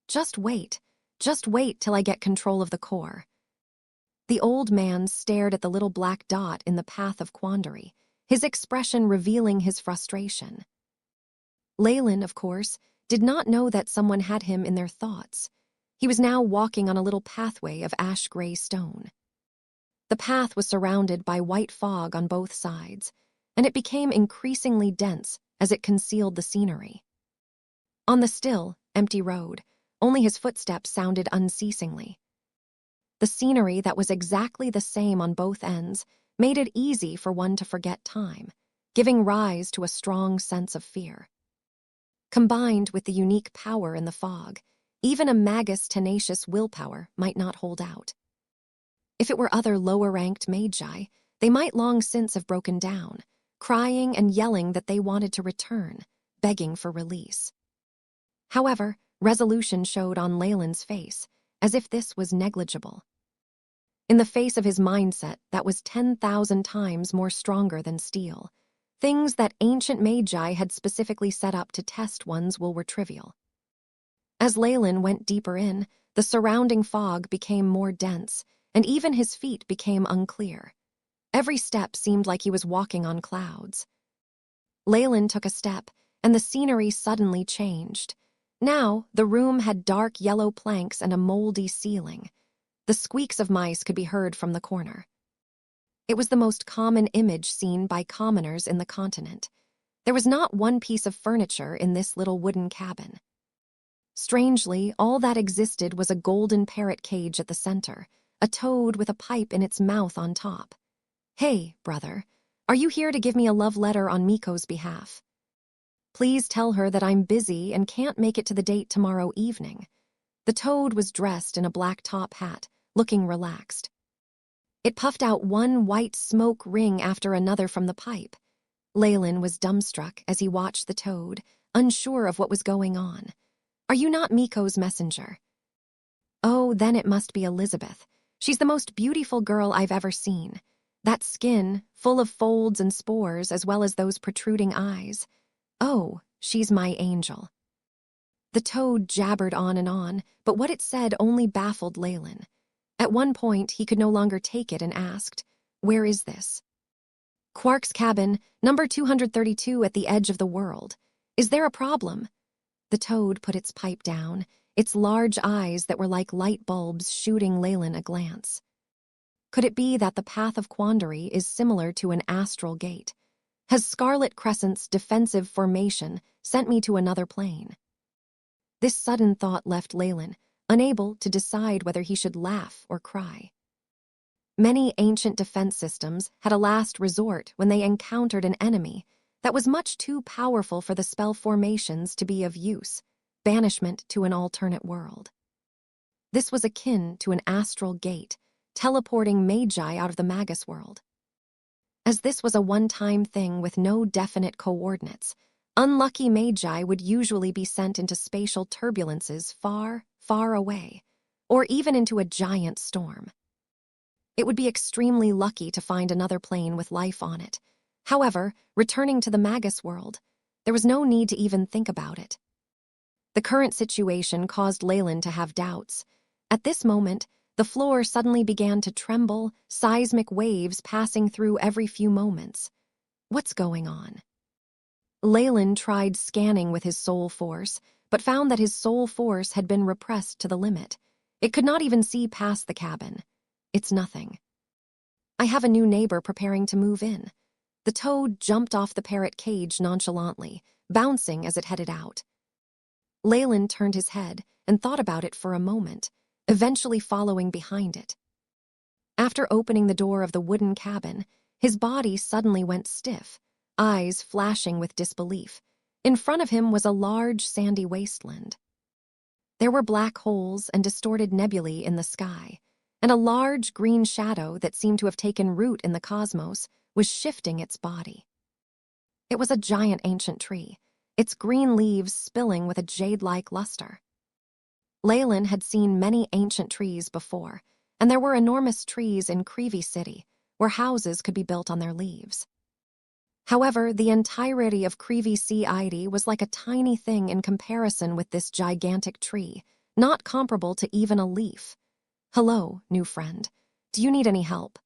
Just wait till I get control of the core." The old man stared at the little black dot in the path of quandary, his expression revealing his frustration. Leyland, of course, did not know that someone had him in their thoughts. He was now walking on a little pathway of ash-gray stone. The path was surrounded by white fog on both sides, and it became increasingly dense as it concealed the scenery. On the still, empty road, only his footsteps sounded unceasingly. The scenery that was exactly the same on both ends made it easy for one to forget time, giving rise to a strong sense of fear. Combined with the unique power in the fog, even a Magus' tenacious willpower might not hold out. If it were other lower-ranked magi, they might long since have broken down, crying and yelling that they wanted to return, begging for release. However, resolution showed on Leyland's face, as if this was negligible. In the face of his mindset that was 10,000 times more stronger than steel, things that ancient magi had specifically set up to test one's will were trivial. As Leyland went deeper in, the surrounding fog became more dense, and even his feet became unclear. Every step seemed like he was walking on clouds. Leyland took a step, and the scenery suddenly changed. Now, the room had dark yellow planks and a moldy ceiling. The squeaks of mice could be heard from the corner. It was the most common image seen by commoners in the continent. There was not one piece of furniture in this little wooden cabin. Strangely, all that existed was a golden parrot cage at the center, a toad with a pipe in its mouth on top. "Hey, brother, are you here to give me a love letter on Miko's behalf? Please tell her that I'm busy and can't make it to the date tomorrow evening." The toad was dressed in a black top hat, looking relaxed. It puffed out one white smoke ring after another from the pipe. Leyland was dumbstruck as he watched the toad, unsure of what was going on. "Are you not Miko's messenger?" "Oh, then it must be Elizabeth. She's the most beautiful girl I've ever seen. That skin, full of folds and spores, as well as those protruding eyes. Oh, she's my angel." The toad jabbered on, but what it said only baffled Leyland. At one point, he could no longer take it and asked, "Where is this?" "Quark's cabin, number 232 at the edge of the world. Is there a problem?" The toad put its pipe down, its large eyes that were like light bulbs shooting Leyland a glance. Could it be that the path of quandary is similar to an astral gate? Has Scarlet Crescent's defensive formation sent me to another plane? This sudden thought left Leyland, unable to decide whether he should laugh or cry. Many ancient defense systems had a last resort when they encountered an enemy that was much too powerful for the spell formations to be of use, banishment to an alternate world. This was akin to an astral gate, teleporting magi out of the Magus world. As this was a one-time thing with no definite coordinates, unlucky magi would usually be sent into spatial turbulences far, far away, or even into a giant storm. It would be extremely lucky to find another plane with life on it. However, returning to the Magus world, there was no need to even think about it. The current situation caused Leyland to have doubts. At this moment, the floor suddenly began to tremble, seismic waves passing through every few moments. What's going on? Leyland tried scanning with his soul force, but found that his soul force had been repressed to the limit. It could not even see past the cabin. It's nothing. I have a new neighbor preparing to move in. The toad jumped off the parrot cage nonchalantly, bouncing as it headed out. Leyland turned his head and thought about it for a moment, eventually following behind it. After opening the door of the wooden cabin, his body suddenly went stiff, eyes flashing with disbelief. In front of him was a large sandy wasteland. There were black holes and distorted nebulae in the sky, and a large green shadow that seemed to have taken root in the cosmos was shifting its body. It was a giant ancient tree, its green leaves spilling with a jade-like luster. Leyland had seen many ancient trees before, and there were enormous trees in Creevy City, where houses could be built on their leaves. However, the entirety of Creevy City was like a tiny thing in comparison with this gigantic tree, not comparable to even a leaf. "Hello, new friend. Do you need any help?"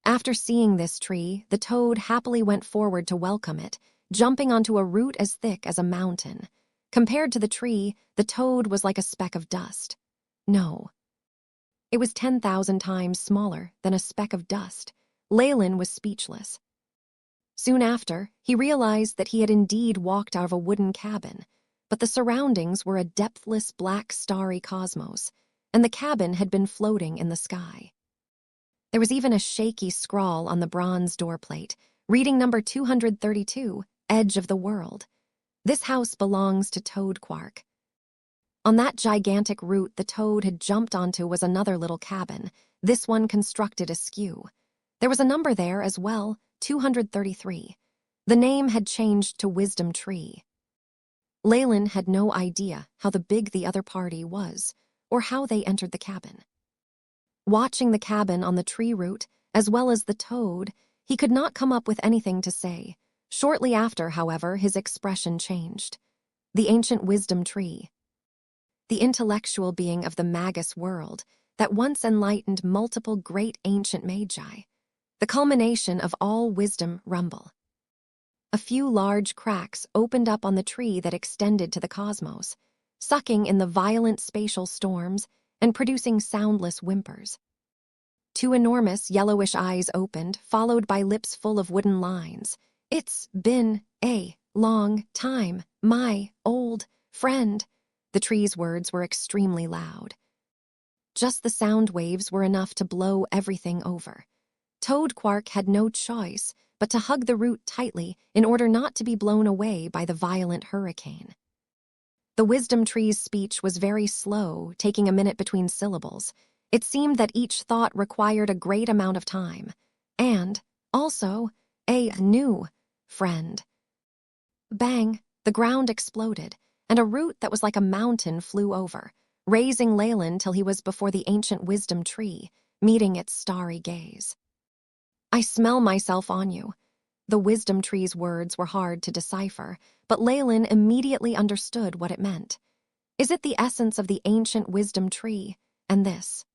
After seeing this tree, the toad happily went forward to welcome it, jumping onto a root as thick as a mountain. Compared to the tree, the toad was like a speck of dust. No. It was 10,000 times smaller than a speck of dust. Leyland was speechless. Soon after, he realized that he had indeed walked out of a wooden cabin, but the surroundings were a depthless black starry cosmos, and the cabin had been floating in the sky. There was even a shaky scrawl on the bronze doorplate, reading number 232, Edge of the World. This house belongs to Toad Quark. On that gigantic root the toad had jumped onto was another little cabin, this one constructed askew. There was a number there as well, 233. The name had changed to Wisdom Tree. Leyland had no idea how big the other party was, or how they entered the cabin. Watching the cabin on the tree root, as well as the toad, he could not come up with anything to say. Shortly after, however, his expression changed. The ancient Wisdom Tree. The intellectual being of the Magus world that once enlightened multiple great ancient magi. The culmination of all wisdom rumble. A few large cracks opened up on the tree that extended to the cosmos, sucking in the violent spatial storms and producing soundless whimpers. Two enormous yellowish eyes opened, followed by lips full of wooden lines. "It's been a long time, my old friend." The tree's words were extremely loud. Just the sound waves were enough to blow everything over. Toad Quark had no choice but to hug the root tightly in order not to be blown away by the violent hurricane. The Wisdom Tree's speech was very slow, taking a minute between syllables. It seemed that each thought required a great amount of time. And, also, a new friend. Bang, the ground exploded, and a root that was like a mountain flew over, raising Leyland till he was before the ancient Wisdom Tree, meeting its starry gaze. "I smell myself on you." The Wisdom Tree's words were hard to decipher, but Leyland immediately understood what it meant. Is it the essence of the ancient Wisdom Tree, and this?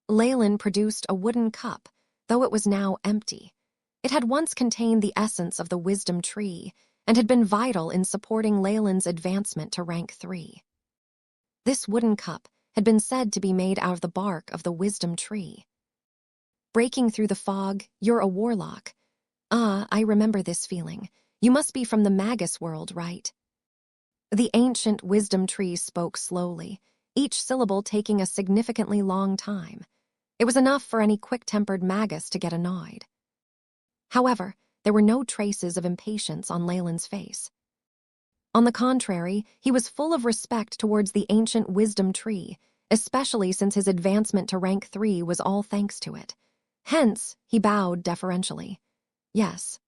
Leyland produced a wooden cup, though it was now empty. It had once contained the essence of the Wisdom Tree, and had been vital in supporting Leyland's advancement to rank 3. This wooden cup had been said to be made out of the bark of the Wisdom Tree. Breaking through the fog, "You're a warlock." "Ah, I remember this feeling. You must be from the Magus world, right?" The ancient Wisdom Tree spoke slowly, each syllable taking a significantly long time. It was enough for any quick-tempered Magus to get annoyed. However, there were no traces of impatience on Leyland's face. On the contrary, he was full of respect towards the ancient Wisdom Tree, especially since his advancement to rank 3 was all thanks to it. Hence, he bowed deferentially. "Yes.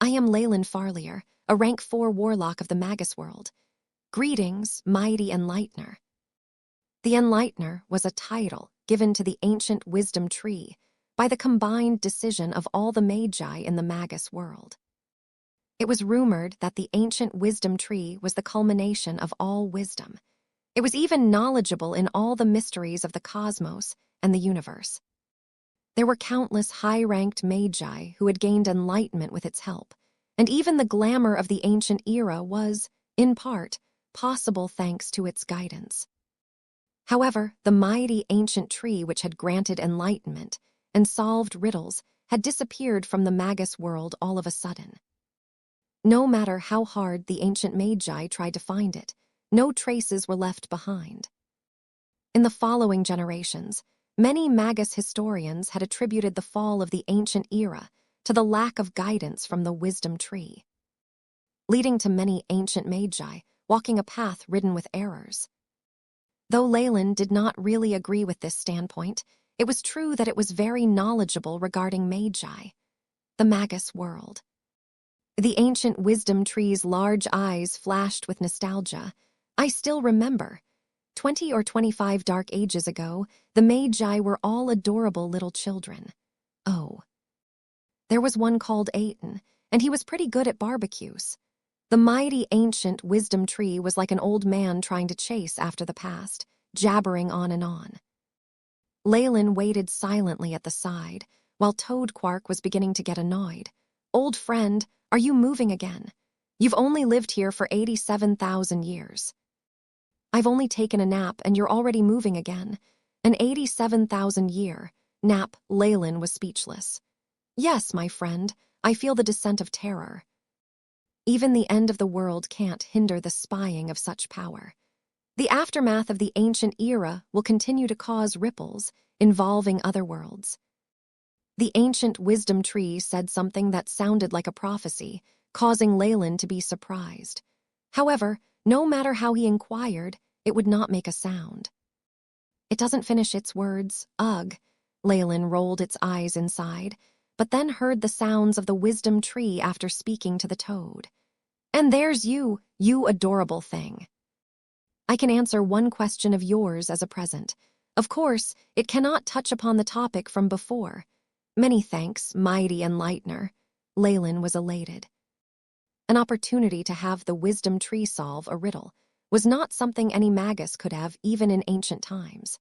I am Leyland Farlier, a rank 4 warlock of the Magus world. Greetings, mighty Enlightener." The Enlightener was a title given to the ancient Wisdom Tree by the combined decision of all the magi in the Magus world. It was rumored that the ancient Wisdom Tree was the culmination of all wisdom. It was even knowledgeable in all the mysteries of the cosmos and the universe. There were countless high-ranked magi who had gained enlightenment with its help, and even the glamour of the ancient era was, in part, possible thanks to its guidance. However, the mighty ancient tree which had granted enlightenment and solved riddles had disappeared from the Magus world all of a sudden. No matter how hard the ancient Magi tried to find it, no traces were left behind. In the following generations, many Magus historians had attributed the fall of the ancient era to the lack of guidance from the wisdom tree, leading to many ancient Magi walking a path ridden with errors. Though Leyland did not really agree with this standpoint, it was true that it was very knowledgeable regarding Magi, the Magus world. The ancient wisdom tree's large eyes flashed with nostalgia. I still remember. 20 or 25 dark ages ago, the Magi were all adorable little children. Oh. There was one called Aiton, and he was pretty good at barbecues. The mighty ancient wisdom tree was like an old man trying to chase after the past, jabbering on and on. Leyland waited silently at the side, while Toadquark was beginning to get annoyed. Old friend, are you moving again? You've only lived here for 87,000 years. I've only taken a nap and you're already moving again. An 87,000-year nap. Leyland was speechless. Yes, my friend, I feel the descent of terror. Even the end of the world can't hinder the spying of such power. The aftermath of the ancient era will continue to cause ripples, involving other worlds. The ancient wisdom tree said something that sounded like a prophecy, causing Leyland to be surprised. However, no matter how he inquired, it would not make a sound. It doesn't finish its words. Ugh. Leyland rolled its eyes inside, but then heard the sounds of the wisdom tree after speaking to the toad. And there's you adorable thing. I can answer one question of yours as a present. Of course, it cannot touch upon the topic from before. Many thanks, mighty enlightener. Leyland was elated. An opportunity to have the wisdom tree solve a riddle was not something any Magus could have even in ancient times.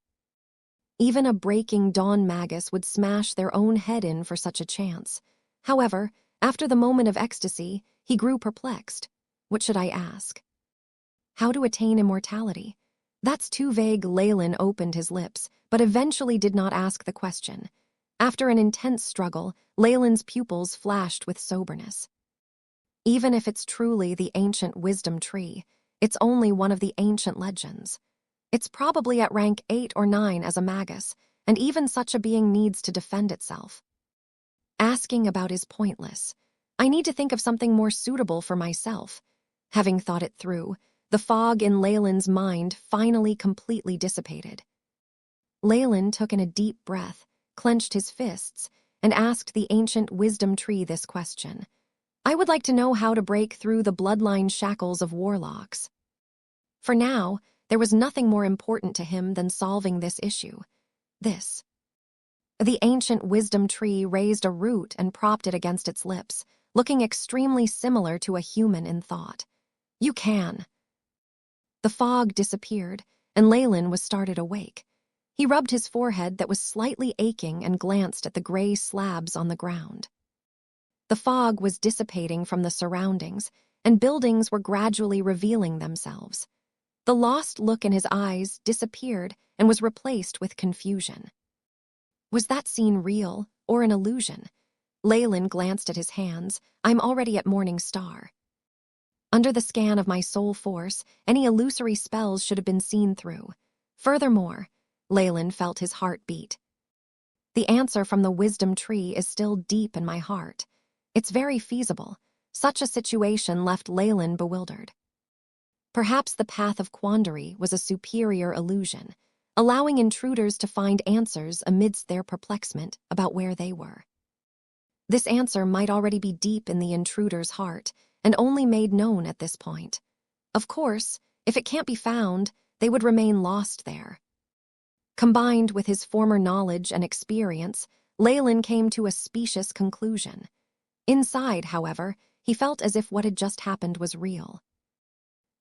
Even a breaking dawn Magus would smash their own head in for such a chance. However, after the moment of ecstasy, he grew perplexed. What should I ask? How to attain immortality? That's too vague. Leyland opened his lips, but eventually did not ask the question. After an intense struggle, Leyland's pupils flashed with soberness. Even if it's truly the ancient wisdom tree, it's only one of the ancient legends. It's probably at rank 8 or 9 as a Magus, and even such a being needs to defend itself. Asking about is pointless. I need to think of something more suitable for myself. Having thought it through, the fog in Leyland's mind finally completely dissipated. Leyland took in a deep breath, clenched his fists, and asked the ancient wisdom tree this question. I would like to know how to break through the bloodline shackles of warlocks. For now, there was nothing more important to him than solving this issue. The ancient wisdom tree raised a root and propped it against its lips, looking extremely similar to a human in thought. You can. The fog disappeared, and Leyland was started awake. He rubbed his forehead that was slightly aching and glanced at the gray slabs on the ground. The fog was dissipating from the surroundings, and buildings were gradually revealing themselves. The lost look in his eyes disappeared and was replaced with confusion. Was that scene real or an illusion? Leyland glanced at his hands. I'm already at Morning Star. Under the scan of my soul force, any illusory spells should have been seen through. Furthermore, Leyland felt his heart beat. The answer from the wisdom tree is still deep in my heart. It's very feasible. Such a situation left Leyland bewildered. Perhaps the path of quandary was a superior illusion, allowing intruders to find answers amidst their perplexment about where they were. This answer might already be deep in the intruder's heart and only made known at this point. Of course, if it can't be found, they would remain lost there. Combined with his former knowledge and experience, Leyland came to a specious conclusion. Inside, however, he felt as if what had just happened was real.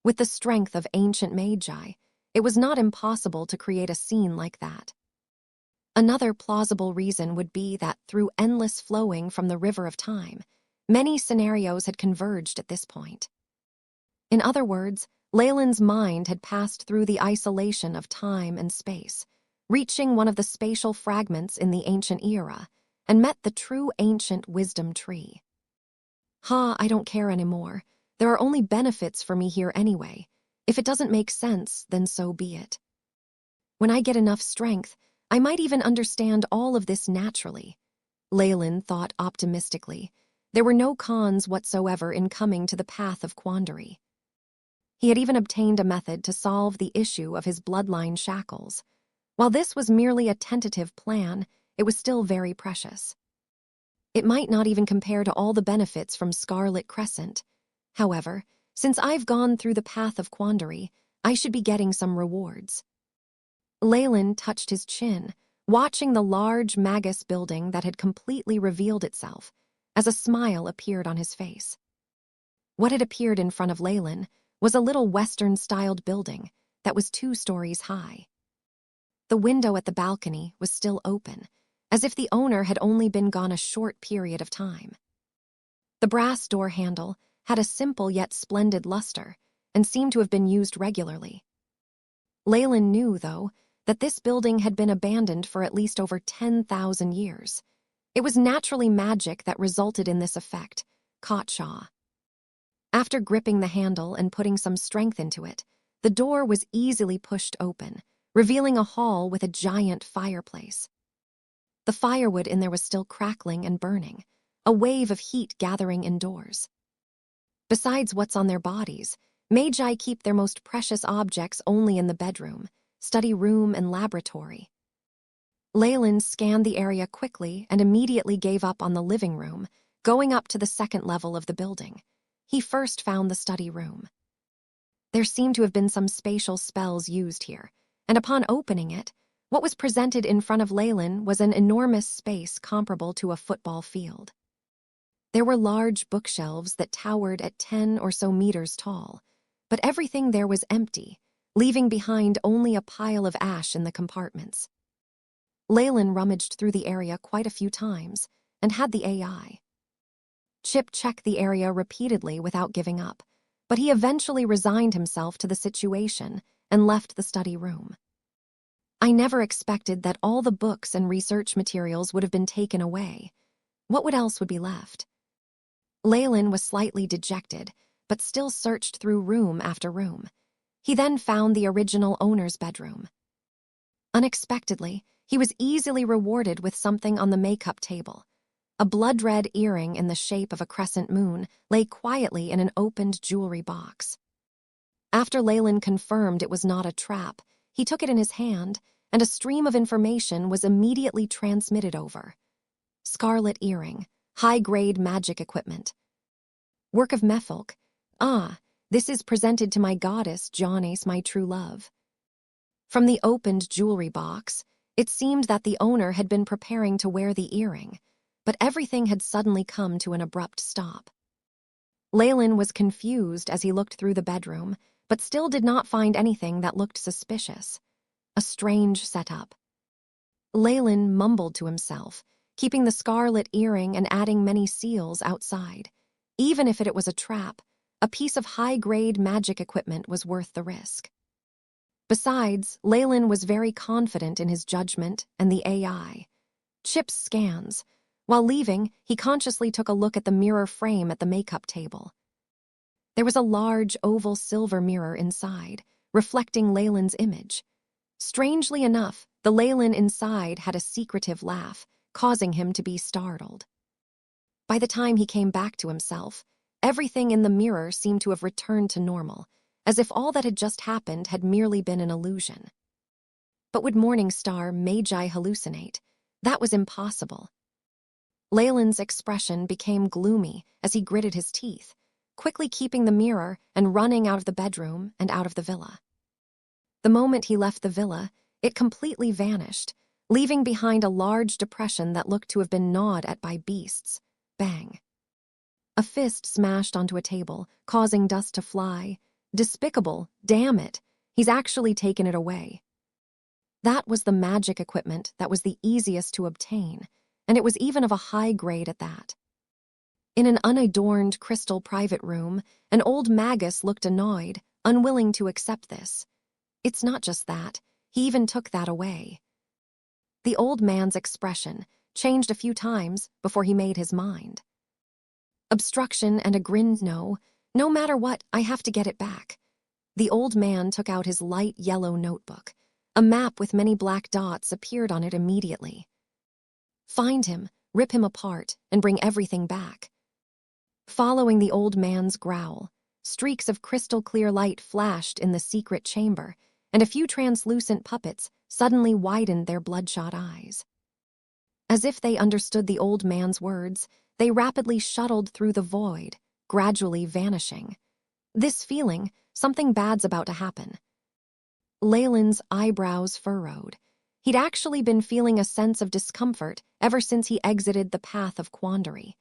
With the strength of ancient Magi, it was not impossible to create a scene like that. Another plausible reason would be that through endless flowing from the river of time, many scenarios had converged at this point. In other words, Leyland's mind had passed through the isolation of time and space, reaching one of the spatial fragments in the ancient era, and met the true ancient wisdom tree. I don't care anymore. There are only benefits for me here anyway. If it doesn't make sense, then so be it. When I get enough strength, I might even understand all of this naturally. Leyland thought optimistically. There were no cons whatsoever in coming to the path of quandary. He had even obtained a method to solve the issue of his bloodline shackles. While this was merely a tentative plan, it was still very precious. It might not even compare to all the benefits from Scarlet Crescent. However, since I've gone through the path of quandary, I should be getting some rewards. Leyland touched his chin, watching the large Magus building that had completely revealed itself, as a smile appeared on his face. What had appeared in front of Leyland was a little Western-styled building that was 2 stories high. The window at the balcony was still open, as if the owner had only been gone a short period of time. The brass door handle had a simple yet splendid luster and seemed to have been used regularly. Leyland knew, though, that this building had been abandoned for at least over 10,000 years. It was naturally magic that resulted in this effect, caught Shaw. After gripping the handle and putting some strength into it, the door was easily pushed open, revealing a hall with a giant fireplace. The firewood in there was still crackling and burning, a wave of heat gathering indoors. Besides what's on their bodies, Magi keep their most precious objects only in the bedroom, study room, and laboratory. Leyland scanned the area quickly and immediately gave up on the living room, going up to the 2nd level of the building. He first found the study room. There seemed to have been some spatial spells used here, and upon opening it, what was presented in front of Leyland was an enormous space comparable to a football field. There were large bookshelves that towered at 10 or so meters tall, but everything there was empty, leaving behind only a pile of ash in the compartments. Leyland rummaged through the area quite a few times and had the AI. Chip checked the area repeatedly without giving up, but he eventually resigned himself to the situation and left the study room. I never expected that all the books and research materials would have been taken away. What else would be left? Leyland was slightly dejected, but still searched through room after room. He then found the original owner's bedroom. Unexpectedly, he was easily rewarded with something on the makeup table. A blood-red earring in the shape of a crescent moon lay quietly in an opened jewelry box. After Leyland confirmed it was not a trap, he took it in his hand, and a stream of information was immediately transmitted over. Scarlet earring, high-grade magic equipment. Work of Mephalk. This is presented to my goddess, Janace, my true love. From the opened jewelry box, it seemed that the owner had been preparing to wear the earring, but everything had suddenly come to an abrupt stop. Leyland was confused as he looked through the bedroom, but still did not find anything that looked suspicious. A strange setup. Leyland mumbled to himself, keeping the scarlet earring and adding many seals outside. Even if it was a trap, a piece of high-grade magic equipment was worth the risk. Besides, Leyland was very confident in his judgment and the AI. Chip's scans. While leaving, he consciously took a look at the mirror frame at the makeup table. There was a large oval silver mirror inside, reflecting Leyland's image. Strangely enough, the Leyland inside had a secretive laugh, causing him to be startled. By the time he came back to himself, everything in the mirror seemed to have returned to normal, as if all that had just happened had merely been an illusion. But would Morningstar Magi hallucinate? That was impossible. Leyland's expression became gloomy as he gritted his teeth, quickly keeping the mirror and running out of the bedroom and out of the villa. The moment he left the villa, it completely vanished, leaving behind a large depression that looked to have been gnawed at by beasts. Bang. A fist smashed onto a table, causing dust to fly. Despicable, damn it, he's actually taken it away. That was the magic equipment that was the easiest to obtain, and it was even of a high grade at that. In an unadorned crystal private room, an old Magus looked annoyed, unwilling to accept this. It's not just that, he even took that away. The old man's expression changed a few times before he made his mind. Obstruction and a grin. No matter what, I have to get it back. The old man took out his light yellow notebook. A map with many black dots appeared on it immediately. Find him, rip him apart, and bring everything back. Following the old man's growl, streaks of crystal-clear light flashed in the secret chamber, and a few translucent puppets suddenly widened their bloodshot eyes. As if they understood the old man's words, they rapidly shuttled through the void, gradually vanishing. This feeling, something bad's about to happen. Leyland's eyebrows furrowed. He'd actually been feeling a sense of discomfort ever since he exited the path of quandary.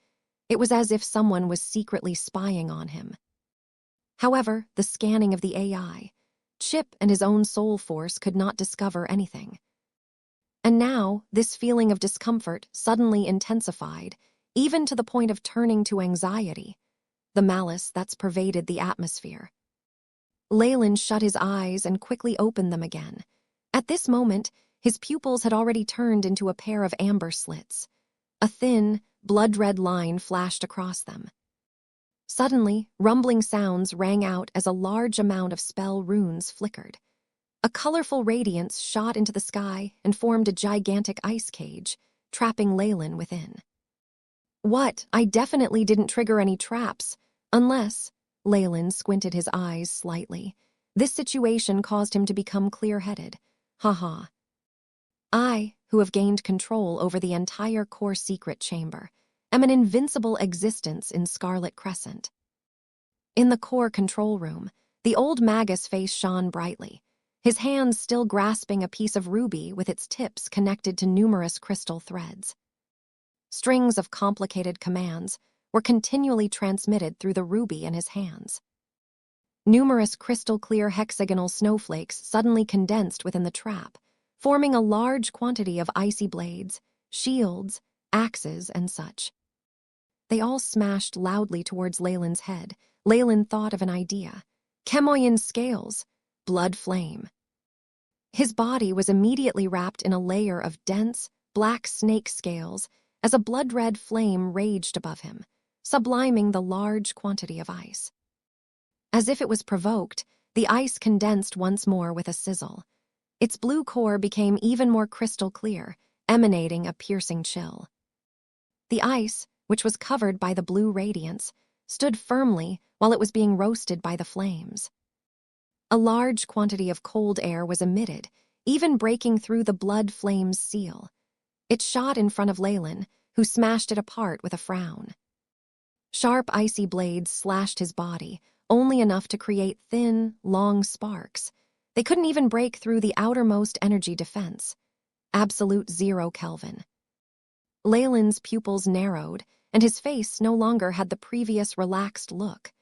It was as if someone was secretly spying on him. However, the scanning of the AI, Chip and his own soul force could not discover anything. And now, this feeling of discomfort suddenly intensified, even to the point of turning to anxiety, the malice that's pervaded the atmosphere. Leyland shut his eyes and quickly opened them again. At this moment, his pupils had already turned into a pair of amber slits. A thin, blood-red line flashed across them. Suddenly, rumbling sounds rang out as a large amount of spell runes flickered. A colorful radiance shot into the sky and formed a gigantic ice cage, trapping Leyland within. What? I definitely didn't trigger any traps, unless... Leyland squinted his eyes slightly. This situation caused him to become clear-headed. Haha. I, who have gained control over the entire core secret chamber, am an invincible existence in Scarlet Crescent. In the core control room, the old Magus face shone brightly, his hands still grasping a piece of ruby with its tips connected to numerous crystal threads. Strings of complicated commands were continually transmitted through the ruby in his hands. Numerous crystal-clear hexagonal snowflakes suddenly condensed within the trap, forming a large quantity of icy blades, shields, axes, and such. They all smashed loudly towards Leyland's head. Leyland thought of an idea. Chemoyan scales, blood flame. His body was immediately wrapped in a layer of dense, black snake scales as a blood-red flame raged above him, subliming the large quantity of ice. As if it was provoked, the ice condensed once more with a sizzle. Its blue core became even more crystal clear, emanating a piercing chill. The ice, which was covered by the blue radiance, stood firmly while it was being roasted by the flames. A large quantity of cold air was emitted, even breaking through the blood flame's seal. It shot in front of Leyland, who smashed it apart with a frown. Sharp, icy blades slashed his body, only enough to create thin, long sparks. They couldn't even break through the outermost energy defense. Absolute 0 Kelvin. Leyland's pupils narrowed, and his face no longer had the previous relaxed look.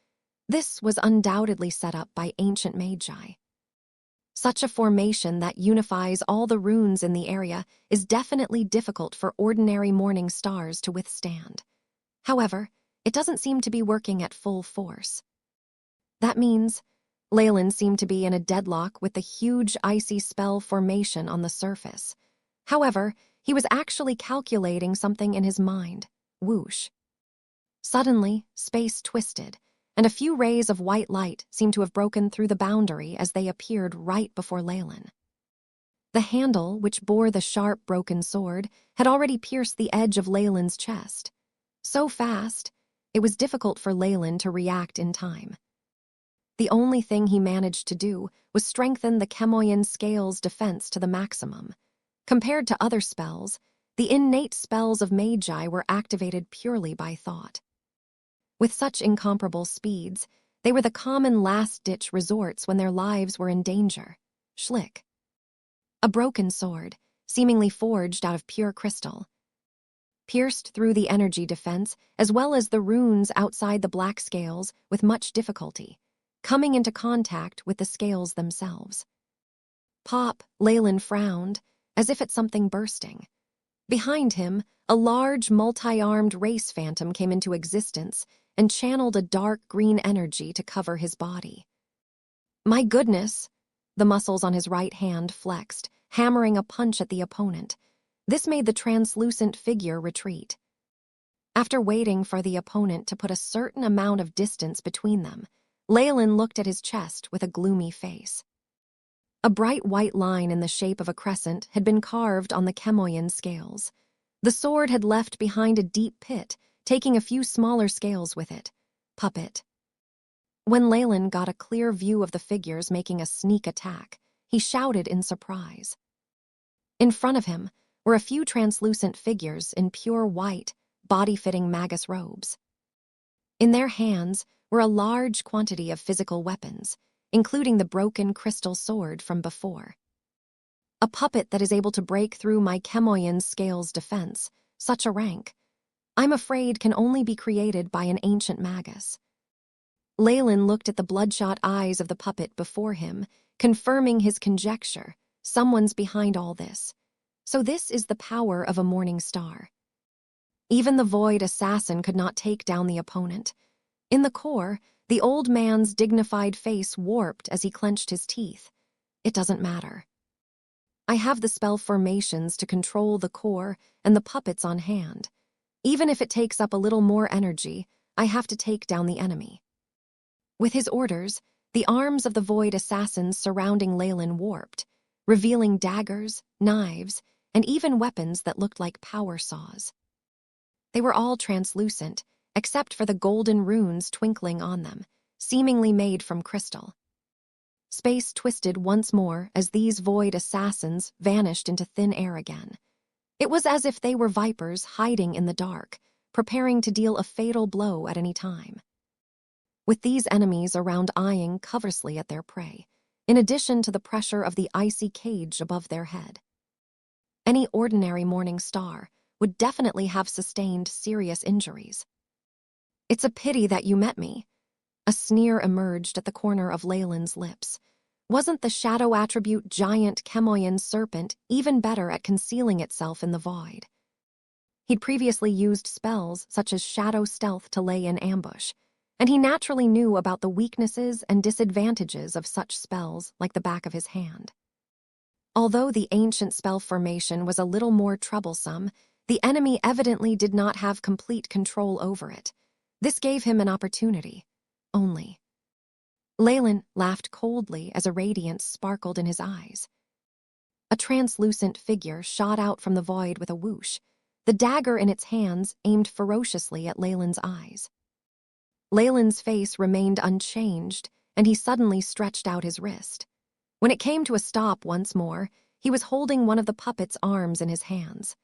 This was undoubtedly set up by ancient magi. Such a formation that unifies all the runes in the area is definitely difficult for ordinary morning stars to withstand. However, it doesn't seem to be working at full force. That means Leyland seemed to be in a deadlock with the huge icy spell formation on the surface. However, he was actually calculating something in his mind. Whoosh. Suddenly, space twisted, and a few rays of white light seemed to have broken through the boundary as they appeared right before Leyland. The handle, which bore the sharp, broken sword, had already pierced the edge of Leyland's chest. So fast, it was difficult for Leyland to react in time. The only thing he managed to do was strengthen the Chemoyan scale's defense to the maximum. Compared to other spells, the innate spells of magi were activated purely by thought. With such incomparable speeds, they were the common last-ditch resorts when their lives were in danger. Schlick. A broken sword, seemingly forged out of pure crystal, pierced through the energy defense as well as the runes outside the black scales with much difficulty, coming into contact with the scales themselves. Pop, Leyland frowned, as if at something bursting. Behind him, a large, multi-armed race phantom came into existence and channeled a dark green energy to cover his body. My goodness! The muscles on his right hand flexed, hammering a punch at the opponent. This made the translucent figure retreat. After waiting for the opponent to put a certain amount of distance between them, Leyland looked at his chest with a gloomy face. A bright white line in the shape of a crescent had been carved on the Chemoyan scales. The sword had left behind a deep pit, taking a few smaller scales with it. Puppet. When Leyland got a clear view of the figures making a sneak attack, he shouted in surprise. In front of him were a few translucent figures in pure white, body-fitting Magus robes. In their hands were a large quantity of physical weapons, including the broken crystal sword from before. A puppet that is able to break through my Chemoyan scales defense, such a rank, I'm afraid can only be created by an ancient Magus. Leyland looked at the bloodshot eyes of the puppet before him, confirming his conjecture. Someone's behind all this. So this is the power of a morning star. Even the void assassin could not take down the opponent. In the core, the old man's dignified face warped as he clenched his teeth. It doesn't matter. I have the spell formations to control the core and the puppets on hand. Even if it takes up a little more energy, I have to take down the enemy. With his orders, the arms of the void assassins surrounding Leyland warped, revealing daggers, knives, and even weapons that looked like power saws. They were all translucent, except for the golden runes twinkling on them, seemingly made from crystal. Space twisted once more as these void assassins vanished into thin air again. It was as if they were vipers hiding in the dark, preparing to deal a fatal blow at any time. With these enemies around eyeing covetously at their prey, in addition to the pressure of the icy cage above their head, any ordinary morning star would definitely have sustained serious injuries. It's a pity that you met me. A sneer emerged at the corner of Leyland's lips. Wasn't the shadow attribute giant Chemoyan serpent even better at concealing itself in the void? He'd previously used spells such as shadow stealth to lay in ambush, and he naturally knew about the weaknesses and disadvantages of such spells like the back of his hand. Although the ancient spell formation was a little more troublesome, the enemy evidently did not have complete control over it. This gave him an opportunity. Only. Leyland laughed coldly as a radiance sparkled in his eyes. A translucent figure shot out from the void with a whoosh, the dagger in its hands aimed ferociously at Leyland's eyes. Leyland's face remained unchanged, and he suddenly stretched out his wrist. When it came to a stop once more, he was holding one of the puppet's arms in his hands.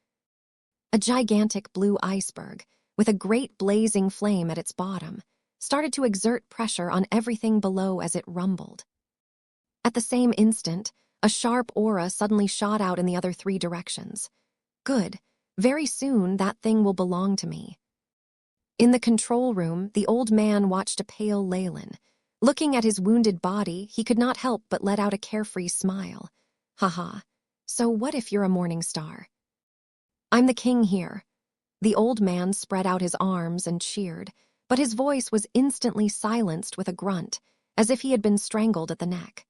A gigantic blue iceberg, with a great blazing flame at its bottom, started to exert pressure on everything below as it rumbled. At the same instant, a sharp aura suddenly shot out in the other 3 directions. Good. Very soon that thing will belong to me. In the control room, the old man watched a pale Leyland. Looking at his wounded body, he could not help but let out a carefree smile. Haha. So what if you're a morning star? I'm the king here. The old man spread out his arms and cheered, but his voice was instantly silenced with a grunt, as if he had been strangled at the neck.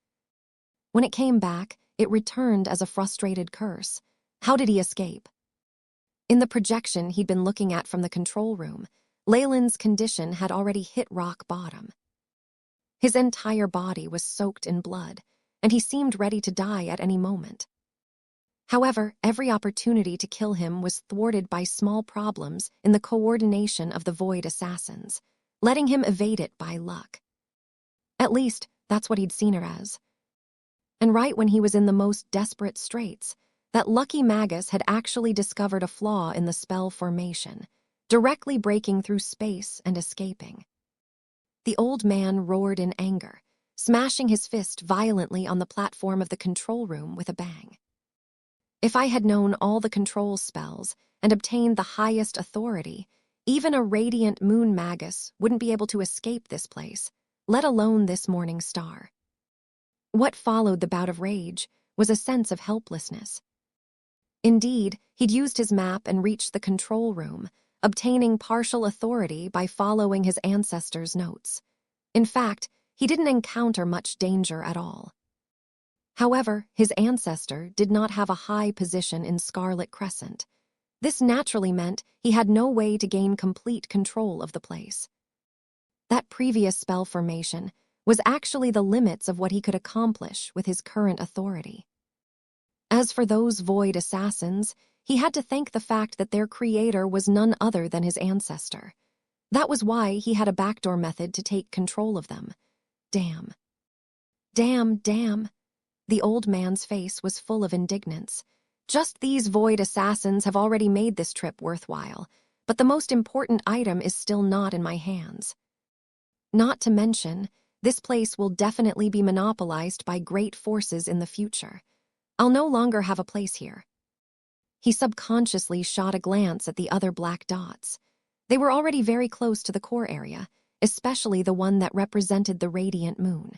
When it came back, it returned as a frustrated curse. How did he escape? In the projection he'd been looking at from the control room, Leyland's condition had already hit rock bottom. His entire body was soaked in blood, and he seemed ready to die at any moment. However, every opportunity to kill him was thwarted by small problems in the coordination of the void assassins, letting him evade it by luck. At least, that's what he'd seen her as. And right when he was in the most desperate straits, that lucky Magus had actually discovered a flaw in the spell formation, directly breaking through space and escaping. The old man roared in anger, smashing his fist violently on the platform of the control room with a bang. If I had known all the control spells and obtained the highest authority, even a radiant moon Magus wouldn't be able to escape this place, let alone this morning star. What followed the bout of rage was a sense of helplessness. Indeed, he'd used his map and reached the control room, obtaining partial authority by following his ancestors' notes. In fact, he didn't encounter much danger at all. However, his ancestor did not have a high position in Scarlet Crescent. This naturally meant he had no way to gain complete control of the place. That previous spell formation was actually the limits of what he could accomplish with his current authority. As for those void assassins, he had to thank the fact that their creator was none other than his ancestor. That was why he had a backdoor method to take control of them. Damn. Damn, damn. The old man's face was full of indignance. Just these void assassins have already made this trip worthwhile, but the most important item is still not in my hands. Not to mention, this place will definitely be monopolized by great forces in the future. I'll no longer have a place here. He subconsciously shot a glance at the other black dots. They were already very close to the core area, especially the one that represented the radiant moon.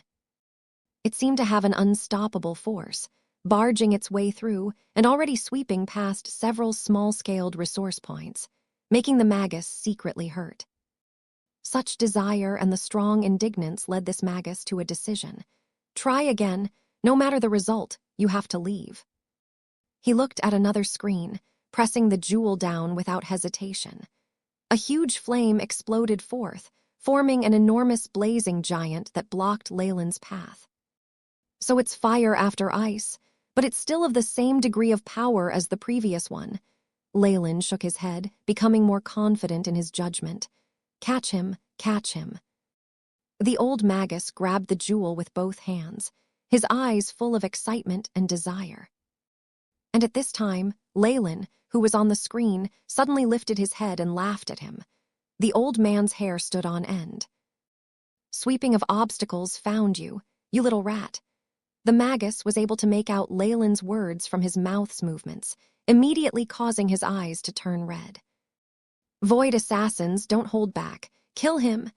It seemed to have an unstoppable force, barging its way through and already sweeping past several small-scaled resource points, making the Magus secretly hurt. Such desire and the strong indignance led this Magus to a decision. Try again. No matter the result, you have to leave. He looked at another screen, pressing the jewel down without hesitation. A huge flame exploded forth, forming an enormous blazing giant that blocked Leyland's path. So it's fire after ice, but it's still of the same degree of power as the previous one. Leyland shook his head, becoming more confident in his judgment. Catch him, catch him. The old Magus grabbed the jewel with both hands, his eyes full of excitement and desire. And at this time, Leyland, who was on the screen, suddenly lifted his head and laughed at him. The old man's hair stood on end. Sweeping of obstacles found you, you little rat. The Magus was able to make out Leyland's words from his mouth's movements, immediately causing his eyes to turn red. Void assassins, don't hold back. Kill him.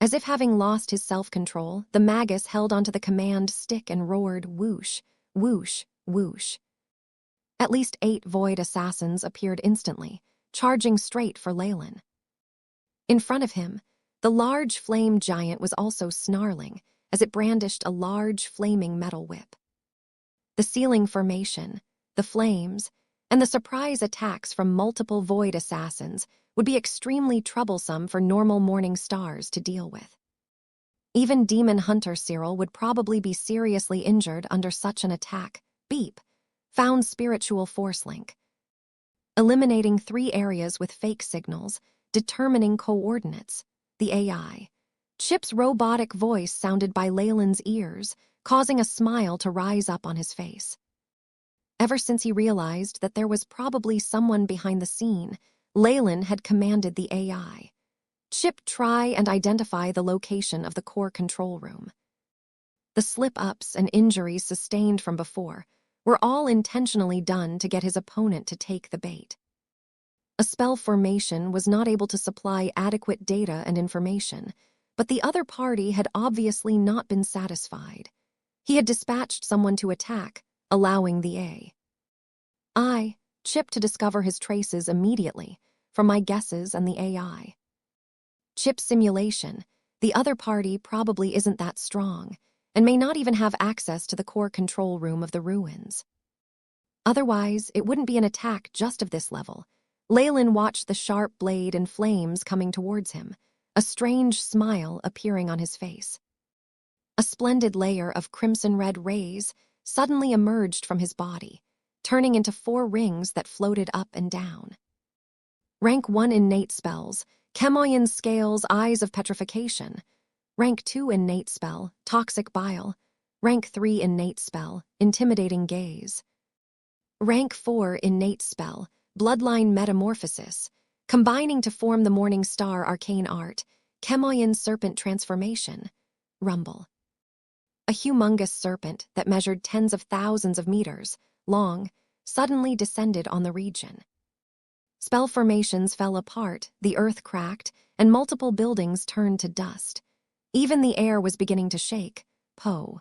As if having lost his self-control, the Magus held onto the command stick and roared whoosh, whoosh, whoosh. At least 8 void assassins appeared instantly, charging straight for Leyland. In front of him, the large flame giant was also snarling as it brandished a large flaming metal whip. The ceiling formation, the flames, and the surprise attacks from multiple void assassins would be extremely troublesome for normal morning stars to deal with. Even Demon Hunter Cyril would probably be seriously injured under such an attack. Beep. Found spiritual force link. Eliminating 3 areas with fake signals, determining coordinates. The AI. Chip's robotic voice sounded by Leyland's ears, causing a smile to rise up on his face. Ever since he realized that there was probably someone behind the scene, Leyland had commanded the AI. Chip, try and identify the location of the core control room. The slip-ups and injuries sustained from before were all intentionally done to get his opponent to take the bait. A spell formation was not able to supply adequate data and information, but the other party had obviously not been satisfied. He had dispatched someone to attack, allowing the Chip to discover his traces immediately, from my guesses and the AI. Chip simulation, the other party probably isn't that strong, and may not even have access to the core control room of the ruins. Otherwise, it wouldn't be an attack just of this level. Leyland watched the sharp blade and flames coming towards him, a strange smile appearing on his face. A splendid layer of crimson-red rays suddenly emerged from his body, turning into 4 rings that floated up and down. Rank 1 innate spells, Chemoyan Scales, Eyes of Petrification. Rank 2 innate spell, Toxic Bile. Rank 3 innate spell, Intimidating Gaze. Rank 4 innate spell, Bloodline Metamorphosis, combining to form the Morning Star Arcane Art, Chemoyan Serpent Transformation. Rumble. A humongous serpent that measured tens of thousands of meters long suddenly descended on the region. Spell formations fell apart, the earth cracked, and multiple buildings turned to dust. Even the air was beginning to shake. Poe.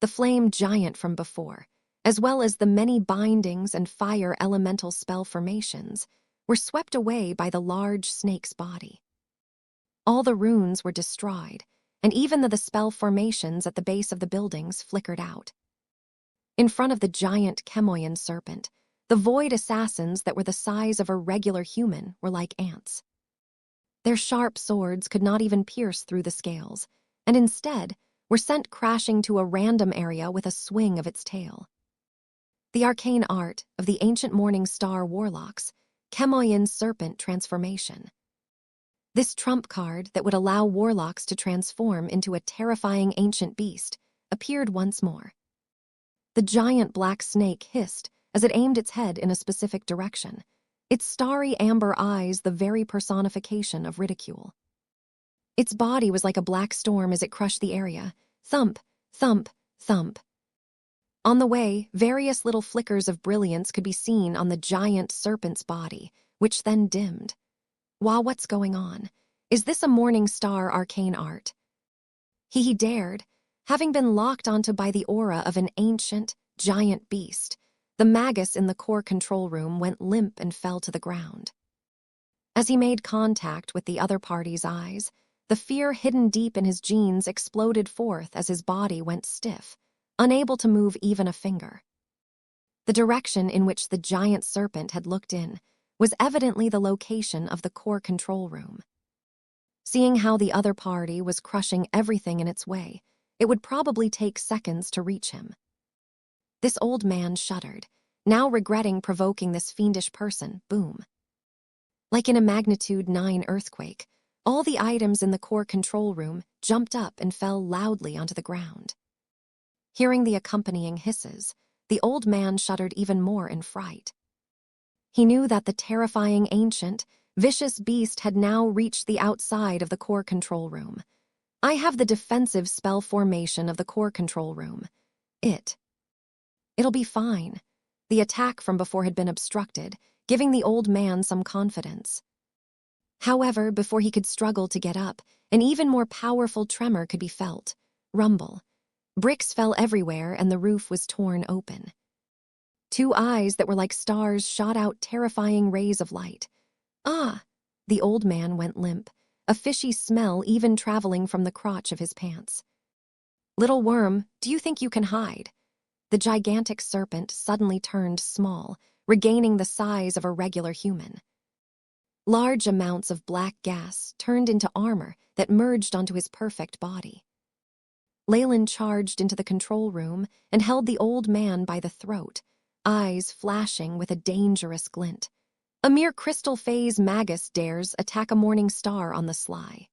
The flame giant from before, as well as the many bindings and fire elemental spell formations, were swept away by the large snake's body. All the runes were destroyed, and even the spell formations at the base of the buildings flickered out. In front of the giant Chemoyan serpent, the void assassins that were the size of a regular human were like ants. Their sharp swords could not even pierce through the scales, and instead were sent crashing to a random area with a swing of its tail. The arcane art of the ancient morning star warlocks, Chemoyan serpent transformation. This trump card that would allow warlocks to transform into a terrifying ancient beast appeared once more. The giant black snake hissed as it aimed its head in a specific direction, its starry amber eyes the very personification of ridicule. Its body was like a black storm as it crushed the area. Thump, thump, thump. On the way, various little flickers of brilliance could be seen on the giant serpent's body, which then dimmed. Wow, what's going on? Is this a morning star arcane art? He dared, having been locked onto by the aura of an ancient, giant beast. The Magus in the core control room went limp and fell to the ground. As he made contact with the other party's eyes, the fear hidden deep in his genes exploded forth as his body went stiff, unable to move even a finger. The direction in which the giant serpent had looked in was evidently the location of the core control room. Seeing how the other party was crushing everything in its way, it would probably take seconds to reach him. This old man shuddered, now regretting provoking this fiendish person. Boom. Like in a magnitude 9 earthquake, all the items in the core control room jumped up and fell loudly onto the ground. Hearing the accompanying hisses, the old man shuddered even more in fright. He knew that the terrifying ancient, vicious beast had now reached the outside of the core control room. I have the defensive spell formation of the core control room. It'll be fine. The attack from before had been obstructed, giving the old man some confidence. However, before he could struggle to get up, an even more powerful tremor could be felt. Rumble. Bricks fell everywhere and the roof was torn open. 2 eyes that were like stars shot out terrifying rays of light. Ah! The old man went limp, a fishy smell even traveling from the crotch of his pants. Little worm, do you think you can hide? The gigantic serpent suddenly turned small, regaining the size of a regular human. Large amounts of black gas turned into armor that merged onto his perfect body. Leyland charged into the control room and held the old man by the throat, eyes flashing with a dangerous glint. A mere crystal phase Magus dares attack a morning star on the sly.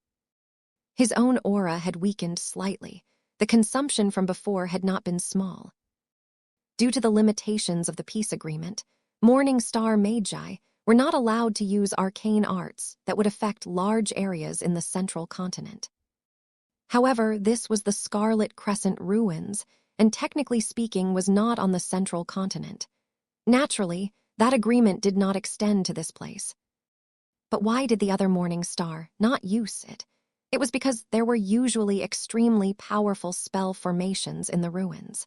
His own aura had weakened slightly. The consumption from before had not been small. Due to the limitations of the peace agreement, Morning Star Magi were not allowed to use arcane arts that would affect large areas in the central continent. However, this was the Scarlet Crescent ruins, and technically speaking was not on the central continent. Naturally, that agreement did not extend to this place. But why did the other Morning Star not use it? It was because there were usually extremely powerful spell formations in the ruins.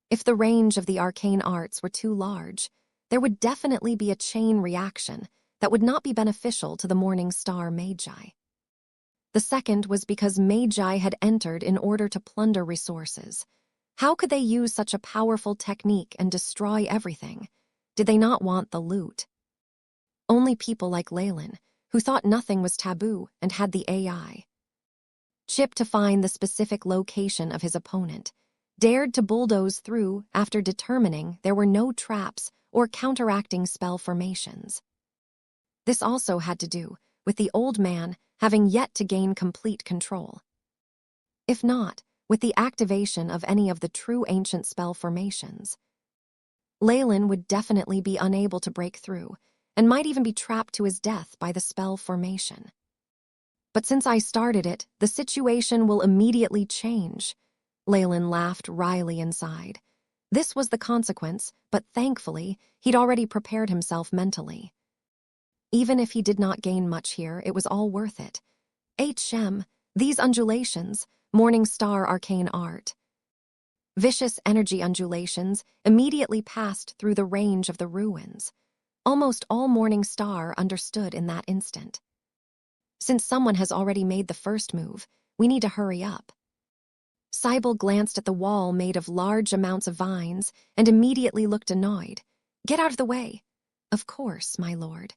If the range of the arcane arts were too large, there would definitely be a chain reaction that would not be beneficial to the Morning Star Magi. The second was because Magi had entered in order to plunder resources. How could they use such a powerful technique and destroy everything? Did they not want the loot? Only people like Leyland, who thought nothing was taboo and had the AI chip to find the specific location of his opponent, dared to bulldoze through after determining there were no traps or counteracting spell formations. This also had to do with the old man having yet to gain complete control. If not, with the activation of any of the true ancient spell formations. Leyland would definitely be unable to break through, and might even be trapped to his death by the spell formation. But since I started it, the situation will immediately change. Leyland laughed wryly inside. This was the consequence, but thankfully, he'd already prepared himself mentally. Even if he did not gain much here, it was all worth it. These undulations, Morning Star arcane art. Vicious energy undulations immediately passed through the range of the ruins. Almost all Morning Star understood in that instant. Since someone has already made the first move, We need to hurry up. Cybele glanced at the wall made of large amounts of vines and immediately looked annoyed. Get out of the way. Of course, my lord.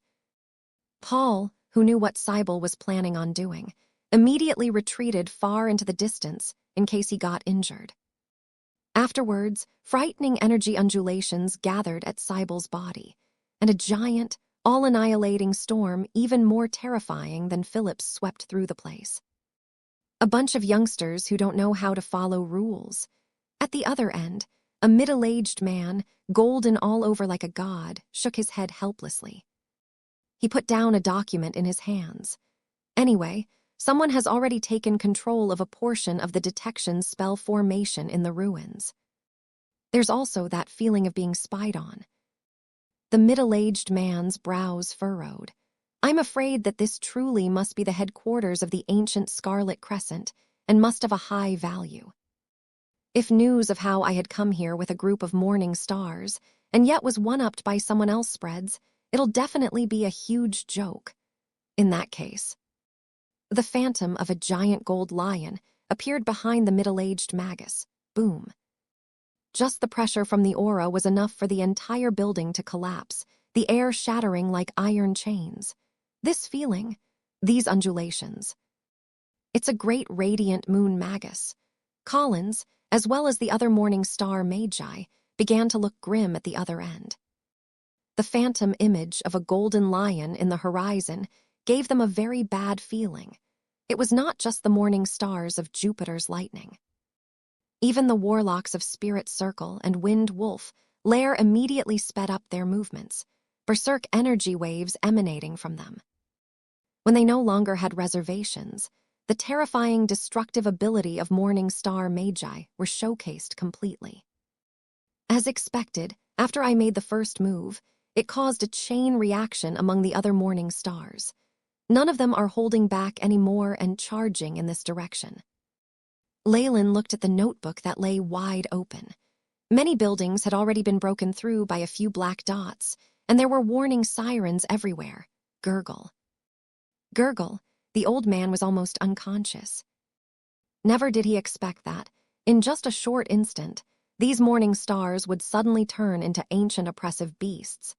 Paul, who knew what Cybele was planning on doing, immediately retreated far into the distance in case he got injured. Afterwards, frightening energy undulations gathered at Cybele's body, and a giant, all-annihilating storm even more terrifying than Philip's swept through the place. A bunch of youngsters who don't know how to follow rules. At the other end, a middle-aged man, golden all over like a god, shook his head helplessly. He put down a document in his hands. Anyway, someone has already taken control of a portion of the detection spell formation in the ruins. There's also that feeling of being spied on. The middle-aged man's brows furrowed. I'm afraid that this truly must be the headquarters of the ancient Scarlet Crescent and must have a high value. If news of how I had come here with a group of morning stars and yet was one-upped by someone else spreads, it'll definitely be a huge joke. In that case, the phantom of a giant gold lion appeared behind the middle-aged Magus. Boom. Just the pressure from the aura was enough for the entire building to collapse, the air shattering like iron chains. This feeling, these undulations. It's a great radiant moon Magus. Collins, as well as the other morning star Magi, began to look grim at the other end. The phantom image of a golden lion in the horizon gave them a very bad feeling. It was not just the morning stars of Jupiter's lightning. Even the warlocks of Spirit Circle and Wind Wolf Lair immediately sped up their movements, berserk energy waves emanating from them. When they no longer had reservations, the terrifying destructive ability of Morning Star Magi were showcased completely. As expected, after I made the first move, it caused a chain reaction among the other morning stars. None of them are holding back anymore and charging in this direction. Leyland looked at the notebook that lay wide open. Many buildings had already been broken through by a few black dots, and there were warning sirens everywhere. Gurgle. Gurgle, the old man was almost unconscious. Never did he expect that, in just a short instant, these morning stars would suddenly turn into ancient oppressive beasts.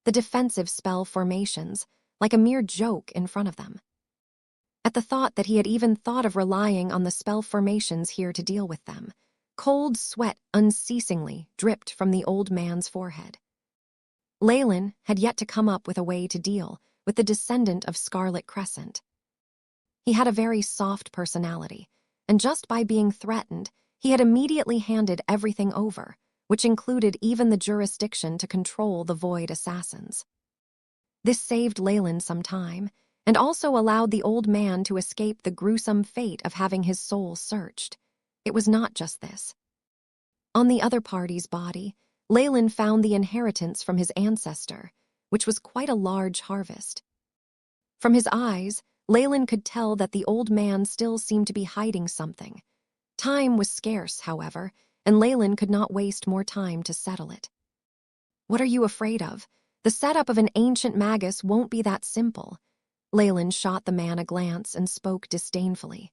The defensive spell formations, like a mere joke in front of them. At the thought that he had even thought of relying on the spell formations here to deal with them, cold sweat unceasingly dripped from the old man's forehead. Leyland had yet to come up with a way to deal with the descendant of Scarlet Crescent. He had a very soft personality, and just by being threatened, he had immediately handed everything over, which included even the jurisdiction to control the Void Assassins. This saved Leyland some time, and also allowed the old man to escape the gruesome fate of having his soul searched. It was not just this. On the other party's body, Leyland found the inheritance from his ancestor, which was quite a large harvest. From his eyes, Leyland could tell that the old man still seemed to be hiding something. Time was scarce, however, and Leyland could not waste more time to settle it. What are you afraid of? The setup of an ancient Magus won't be that simple. Leyland shot the man a glance and spoke disdainfully.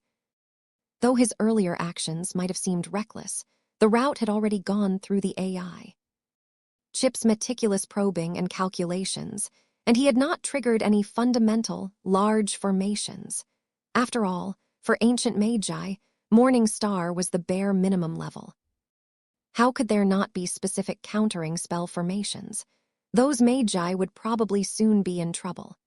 Though his earlier actions might have seemed reckless, the route had already gone through the AI. Chip's meticulous probing and calculations, and he had not triggered any fundamental, large formations. After all, for ancient Magi, Morning Star was the bare minimum level. How could there not be specific countering spell formations? Those Magi would probably soon be in trouble.